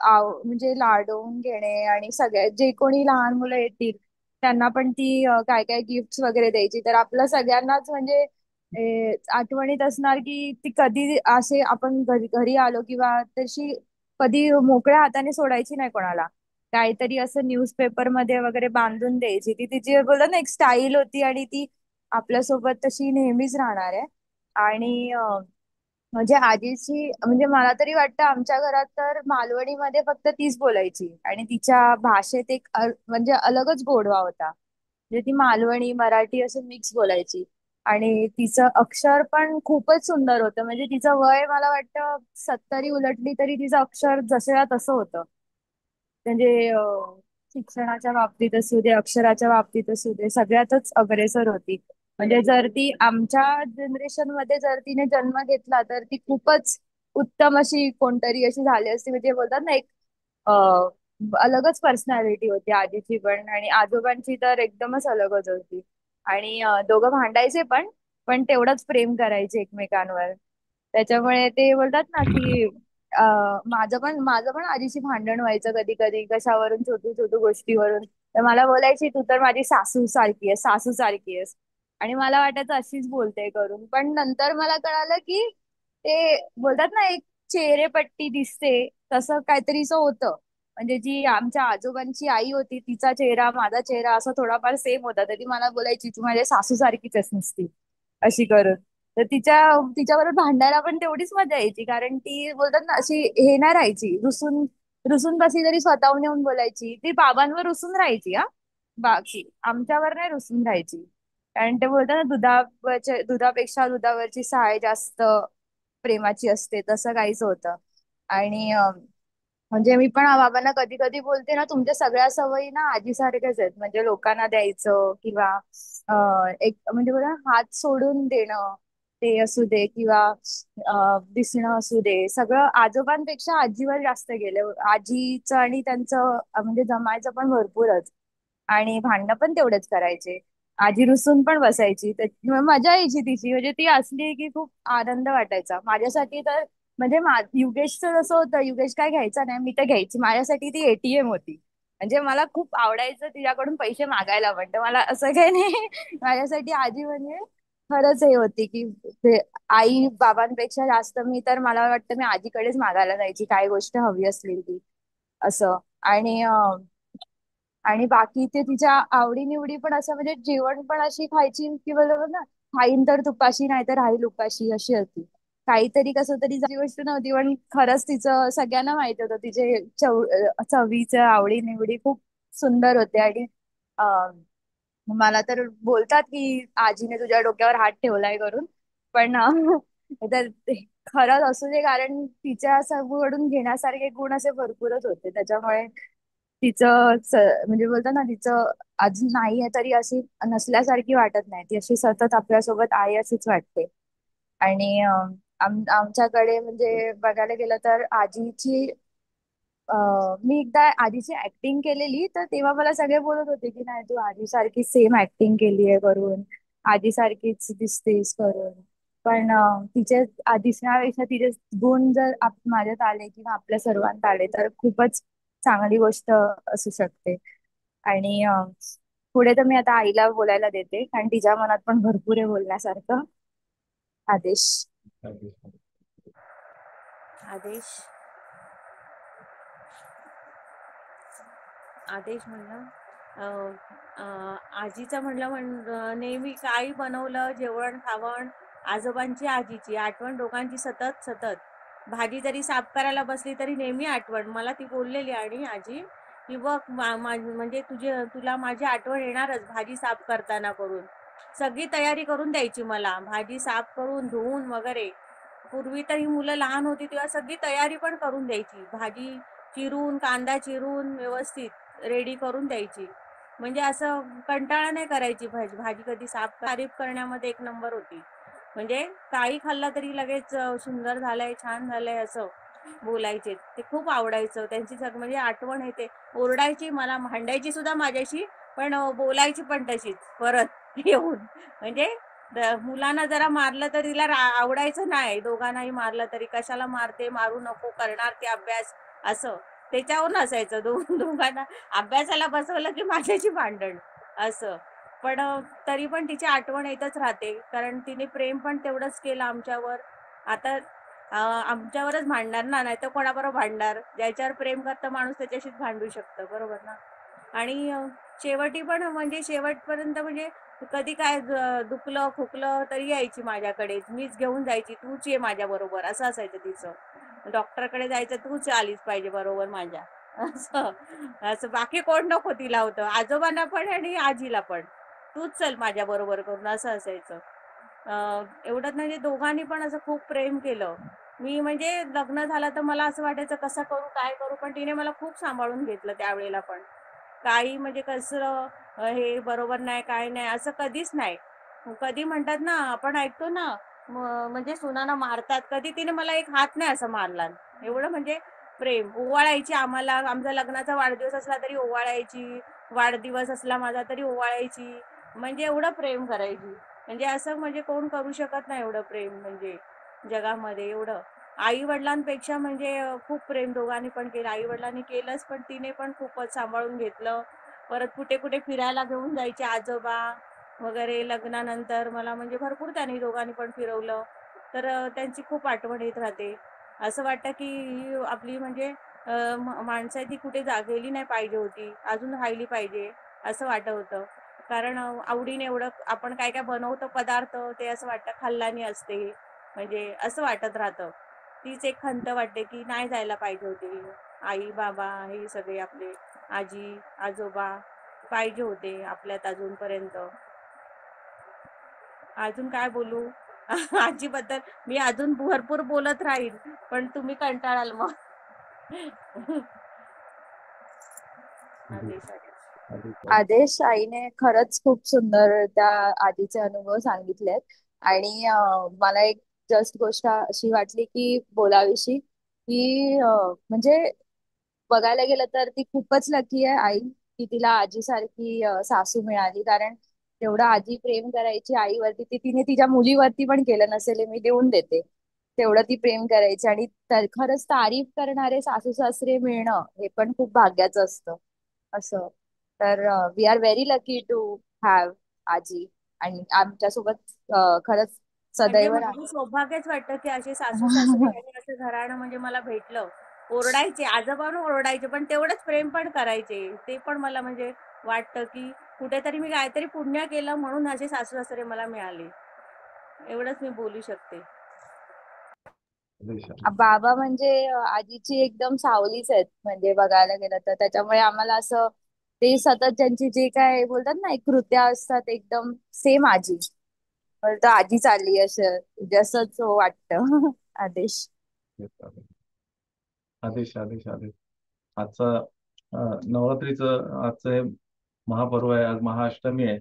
म्हणजे लाडवून घेणे, आणि सगळ्या जे कोणी लहान मुलं येतील त्यांना पण ती काय काय गिफ्ट वगैरे द्यायची. तर आपल्या सगळ्यांनाच म्हणजे आठवणीत असणार की ती कधी असे आपण घरी घरी आलो किंवा तशी कधी मोकळ्या हाताने सोडायची नाही कोणाला. काहीतरी असं न्यूजपेपर मध्ये वगैरे बांधून द्यायची. ती तिची बोलत ना एक स्टाईल होती, आणि ती आपल्यासोबत तशी नेहमीच राहणार आहे. आणि म्हणजे आजीची म्हणजे मला तरी वाटतं आमच्या घरात तर मालवणीमध्ये फक्त तीच बोलायची, आणि तिच्या भाषेत एक म्हणजे अलगच गोडवा होता. म्हणजे ती मालवणी मराठी असं मिक्स बोलायची. आणि तिचं अक्षर पण खूपच सुंदर होतं. म्हणजे तिचं वय मला वाटतं 70 उलटली तरी तिचं अक्षर जसं तसं होतं. म्हणजे शिक्षणाच्या बाबतीत असू दे, अक्षराच्या बाबतीत असू दे, सगळ्यातच अग्रेसर होती. म्हणजे जर ती आमच्या जनरेशन मध्ये जर तिने जन्म घेतला तर ती खूपच उत्तम अशी कोणतरी अशी झाली असती. म्हणजे बोलतात ना एक अ, अलगच पर्सनॅलिटी होती आजीची पण, आणि आजोबांची तर एकदमच अलगच होती. आणि दोघं भांडायचे पण तेवढंच प्रेम करायचे एकमेकांवर. त्याच्यामुळे ते बोलतात ना की माझं पण आजीशी भांडण व्हायचं कधी कधी कशावरून, छोटू छोटू गोष्टीवरून. तर मला बोलायची तू तर माझी सासू सारखी आहेस, सासू सारखी आहेस. आणि मला वाटायचं अशीच बोलते करून. पण नंतर मला कळालं की ते बोलतात ना एक चेहरेपट्टी दिसते, तसं काहीतरीच होतं. म्हणजे जी आमच्या आजोबांची आई होती तिचा चेहरा माझा चेहरा असा थोडाफार सेम होता. तर ती मला बोलायची तू माझ्या सासू सारखीच आहेस नुसती, अशी करून. तर तिच्याबरोबर भांडायला पण तेवढीच मजा यायची. कारण ती बोलतात ना अशी हे नाही राहायची, रुसून रुसून बसली तरी स्वतःहून येऊन बोलायची. ती बाबांवर रुसून राहायची हा, बाकी आमच्यावर नाही रुसून राहायची. कारण ते बोलतात ना दुधापेक्षा दुधावरची साय जास्त प्रेमाची असते तसं काहीच होतं. आणि म्हणजे मी पण बाबांना कधी कधी बोलते ना, तुमच्या सगळ्या सवयी ना आजीसारख्याच आहेत. म्हणजे लोकांना द्यायचं किंवा एक म्हणजे बघा हात सोडून देणं ते असू दे किंवा दिसणं असू दे, सगळं आजोबांपेक्षा आजीवर जास्त गेलं. आजीचं आणि त्यांचं म्हणजे जमायचं पण भरपूरच. आणि भांडणं पण तेवढेच करायचे. आजी रुसून पण बसायची, तर मजा यायची तिची. म्हणजे ती असली की खूप आनंद वाटायचा माझ्यासाठी तर. म्हणजे युगेशचं जसं होतं, युगेश काय घ्यायचा नाही, मी तर घ्यायची. माझ्यासाठी ती एटीएम होती. म्हणजे मला खूप आवडायचं तिच्याकडून पैसे मागायला, पण तर मला असं काही नाही. माझ्यासाठी आजी म्हणजे खरंच हे होती की ते आई बाबांपेक्षा जास्त मी तर, मला वाटतं मी आजीकडेच मागायला जायची काय गोष्ट हवी असली ती, असं. आणि आणि बाकी ते तिच्या आवडीनिवडी पण असं, म्हणजे जेवण पण अशी खायची की बरोबर ना, खाईन तर तुपाशी नाही तर राहील उपाशी अशी होती. काहीतरी कसं तरी जी गोष्ट नव्हती, पण खरंच तिचं सगळ्यांना माहित होतं तिचे चवीचं आवडीनिवडी खूप सुंदर होते. आणि मला तर बोलतात की आजीने तुझ्या डोक्यावर हात ठेवलाय करून. पण तर ते खरंच असू दे, कारण तिच्या कडून घेण्यासारखे गुण असे भरपूरच होते. त्याच्यामुळे तिचं म्हणजे बोलतात ना, तिचं अजून नाही आहे तरी अशी नसल्यासारखी वाटत नाही. ती अशी सतत आपल्यासोबत आहे अशीच वाटते. आणि आमच्याकडे म्हणजे बघायला गेलं तर आजीची मी एकदा आधीची ऍक्टिंग केलेली, तर तेव्हा मला सगळे बोलत होते की नाही तू आधी सारखी सेम ऍक्टिंग केली आहे करून, आधी सारखीच दिसतेस करून. पण तिचे दिसण्यापेक्षा तिचे गुण जर माझ्यात आले किंवा आपल्या सर्वांत आले तर खूपच चांगली गोष्ट असू शकते. आणि पुढे तर मी आता आईला बोलायला देते, कारण तिच्या मनात पण भरपूर आहे बोलण्यासारखं. आदेश. आदेश आदेश म्हणलं आजीचं म्हणलं नेहमी काही बनवलं जेवण खावण, आजोबांची आजीची आठवण दोघांची सतत सतत. भाजी जरी साफ करायला बसली तरी नेहमी आठवण. मला ती बोललेली आणि आजी की बघ म्हणजे तुला माझी आठवण येणारच भाजी साफ करताना करून. सगळी तयारी करून द्यायची मला, भाजी साफ करून धुवून वगैरे. पूर्वी तर ही मुलं लहान होती तेव्हा सगळी तयारी पण करून द्यायची, भाजी चिरून कांदा चिरून व्यवस्थित रेडी करून द्यायची. म्हणजे असं कंटाळा नाही करायची. भाजी भाजी कधी साफ तारीफ करण्यामध्ये एक नंबर होती. म्हणजे काही खाल्ला तरी लगेच सुंदर झालंय छान झालंय असं बोलायचे. ते खूप आवडायचं त्यांची म्हणजे आठवण येते. ओरडायची मला, भांडायची सुद्धा माझ्याशी, पण बोलायची पण तशीच परत येऊन. म्हणजे मुलांना जरा मारलं तर तिला आवडायचं नाही, दोघांनाही मारलं तरी कशाला मारते, मारू नको, करणार ते अभ्यास असं त्याच्यावरून असायचं. दोघांना अभ्यासाला बसवलं की माझ्याची भांडण असं. पण तरी पण तिची आठवण येतच राहते, कारण तिने प्रेम पण तेवढंच केलं आमच्यावर. आता आमच्यावरच भांडणार ना, नाही तर कोणाबरोबर भांडणार? ज्याच्यावर प्रेम करतं माणूस त्याच्याशीच भांडू शकतं, बरोबर ना. आणि शेवटी पण म्हणजे शेवटपर्यंत म्हणजे कधी काय दुखलं खुकलं तरी यायची माझ्याकडे, मीच घेऊन जायची, तूच ये माझ्या बरोबर असं असायचं तिचं. डॉक्टरकडे जायचं तूच आलीच पाहिजे बरोबर माझ्या, असं. असं बाकी कोण नको तिला होतं, आजोबांना पण आणि आजीला पण. तूच चल माझ्या बरोबर करून असं असायचं. एवढंच म्हणजे दोघांनी पण असं खूप प्रेम केलं. मी म्हणजे लग्न झालं तर मला असं वाटायचं कसं करू काय करू, पण तिने मला खूप सांभाळून घेतलं त्यावेळेला पण. काही म्हणजे कसं हे बरोबर नाही काय नाही असं कधीच नाही. कधी म्हणतात ना, आपण ऐकतो ना म्हणजे सुनांना मारतात, कधी तिने मला एक हात नाही असं मारला. एवढं म्हणजे प्रेम. ओवाळायची आम्हाला, आमचा लग्नाचा वाढदिवस असला तरी ओवाळायची, वाढदिवस असला माझा तरी ओवाळायची. म्हणजे एवढं प्रेम करायची. म्हणजे असं म्हणजे कोण करू शकत नाही एवढं प्रेम म्हणजे जगामध्ये एवढं. आई वडिलांपेक्षा म्हणजे खूप प्रेम दोघांनी पण केलं. आई वडिलांनी केलंच, पण तिने पण खूपच सांभाळून घेतलं. परत कुठे कुठे फिरायला घेऊन जायचे आजोबा वगैरे. लग्नानंतर मला म्हणजे भरपूर त्यांनी दोघांनी पण फिरवलं. तर त्यांची खूप आठवण येत राहते. असं वाटतं की ही आपली म्हणजे माणसं आहे ती कुठे गेली नाही पाहिजे होती, अजून राहिली पाहिजे असं वाटत होतं. कारण आवडीने एवढं आपण काय काय बनवतो पदार्थ, ते असं वाटतं खाल्ल्याने असते, म्हणजे असं वाटत राहतं. तीच एक खंत वाटते की नाही जायला पाहिजे होते. आई बाबा हे सगळे आपले आजी आजोबा पाहिजे होते आपल्यात अजूनपर्यंत. अजून काय बोलू? आजीबद्दल मी अजून भरपूर बोलत राहील, पण तुम्ही कंटाळाल मग. आदेश आदेश. आदेश आईने खरंच खूप सुंदर त्या आजीचे अनुभव सांगितलेत. आणि मला एक जस्ट गोष्ट अशी वाटली की बोलाविषयी की म्हणजे बघायला गेलं तर ती खूपच लकी आहे आई, की तिला आजीसारखी सासू मिळाली. कारण तेवढं आजी प्रेम करायची आईवरती, ती तिने तिच्या मुलीवरती पण केलं नसेल हे मी लिहून देते. तेवढं ती प्रेम करायची. आणि खरंच तारीफ करणारे सासू सासरे मिळणं हे पण खूप भाग्याचं असतं असं. तर we are very lucky to have आजी. आणि आमच्यासोबत खरंच म्हणजे सदैव माझं सौभाग्यच वाटतं की असे सासू सासरे राहा. आणि असं घराणं म्हणजे मला भेटलं. ओरडायचे, आजोबा पण ओरडायचे, पण तेवढंच प्रेम पण करायचे. ते पण मला म्हणजे वाटतं की कुठेतरी मी काहीतरी पुण्य केलं म्हणून असे सासू सासरे मला मिळाले. एवढंच मी बोलू शकते. बाबा म्हणजे आजीची एकदम सावलीच आहेत म्हणजे बघायला गेलं तर. त्याच्यामुळे आम्हाला असं ते सतत त्यांची जे काय बोलतात ना एक कृत्या असतात एकदम सेम आजी. तर आजी चालली असं जसंच वाटतं. आदेश. आदेश आदेश आदेश. आजचा नवरात्रीचं आजचं हे महापर्व आहे. आज महाअष्टमी आहे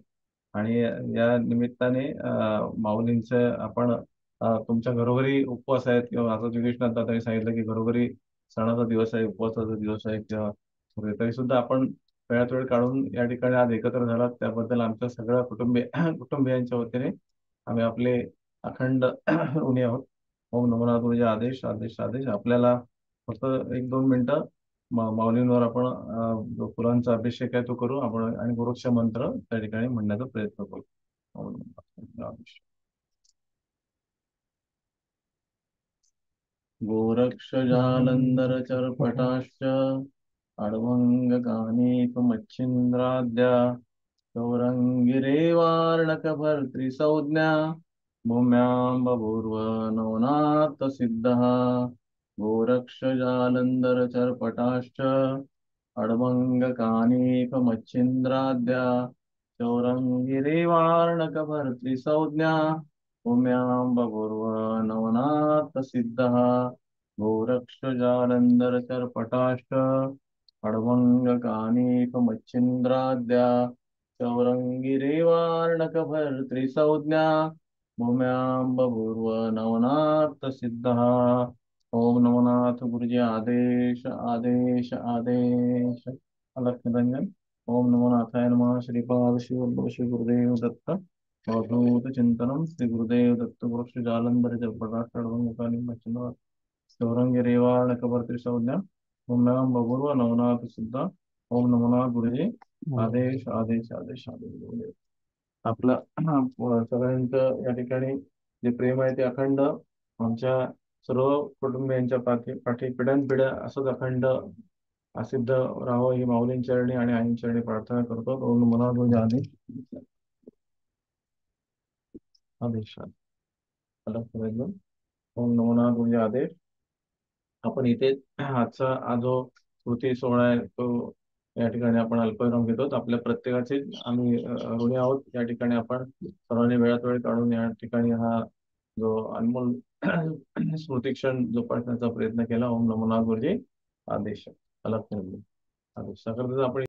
आणि या निमित्ताने माऊलींचं आपण तुमच्या घरोघरी उपवास आहेत किंवा आता योगेशनाथ दादांनी सांगितलं की घरोघरी सणाचा दिवस आहे, उपवासाचा दिवस आहे किंवा तरी सुद्धा आपण वेळात वेळ काढून या ठिकाणी आज एकत्र झालात त्याबद्दल आमच्या सगळ्या कुटुंबियांच्या वतीने आम्ही आपले अखंड ऋणी आहोत. ओम नमो नारायण तुझे आदेश आदेश आदेश. आपल्याला फक्त 1-2 मिनिटं माऊलींवर आपण जो फुलांचा अभिषेक आहे तो करू आपण आणि गुरुक्ष मंत्र त्या ठिकाणी म्हणण्याचा प्रयत्न करू. ओम नमो नारायण आदेश. गोरक्ष जालंधर चरपटाश्च अडवंगकानीपमच्छिन्द्राद्या गौरङ्गिरेवार्णकभर्तृसंज्ञा भूम्यां बभूर्व नवनाथसिद्धः. गोरक्ष जालंधर चरपटाश्च अडवङ्गकानीपमच्छिन्द्राद्या चौरङ्गिरेवार्णकभर्तृसंज्ञा भूम्यां बभूर्व नवनाथसिद्धः. गोरक्ष जालंधर चरपटाश्च अडवङ्गकानीपमच्छिन्द्राद्या चौरङ्गिरेवार्णकभर्तृसंज्ञा भूम्यां बभूर्व नवनाथसिद्धः. ओम नमोनाथ गुरुजी आदेश आदेश आदेश. अलख निरंजन. ओम नमो नाथाय नमः. श्रीपाद श्री वल्लभ श्री गुरुदेव दत्त अवधूत चिंतनम श्री गुरुदेव दत्त वृक्ष जालंधर जलपटाक्षणकालीन चौरंग रेवाण कबर्ती संज्ञा ओम बभूर्व नवनाथ सिद्धा. ओम नमोनाथ गुरुजी आदेश आदेश आदेश आदेश. आपलं सगळ्यांचं या ठिकाणी जे प्रेम आहे ते अखंड आमच्या सर्व कुटुंबियांच्या पाठी पिढ्यानपिढ्या असंच अखंड असिद्ध राहावं ही माऊलींच्या चरणी आणि आईंच्या चरणी प्रार्थना करतो. ओम नमोनाथ गुरुजी आदेश आदेश आदेश. ओम नमोनाथ गुरुजी आदेश. आपण इथे आजचा हा जो स्मृती सोहळा आहे तो या ठिकाणी आपण अल्पविराम घेतो. आपल्या प्रत्येकाचे आम्ही ऋणी आहोत. या ठिकाणी आपण सर्वांनी वेळात वेळ काढून या ठिकाणी हा जो अनमोल स्मृतिक्षण जोपासण्याचा प्रयत्न केला. ओम नमो नारायण गुरुजी आदेश. अलग आदेश. आपण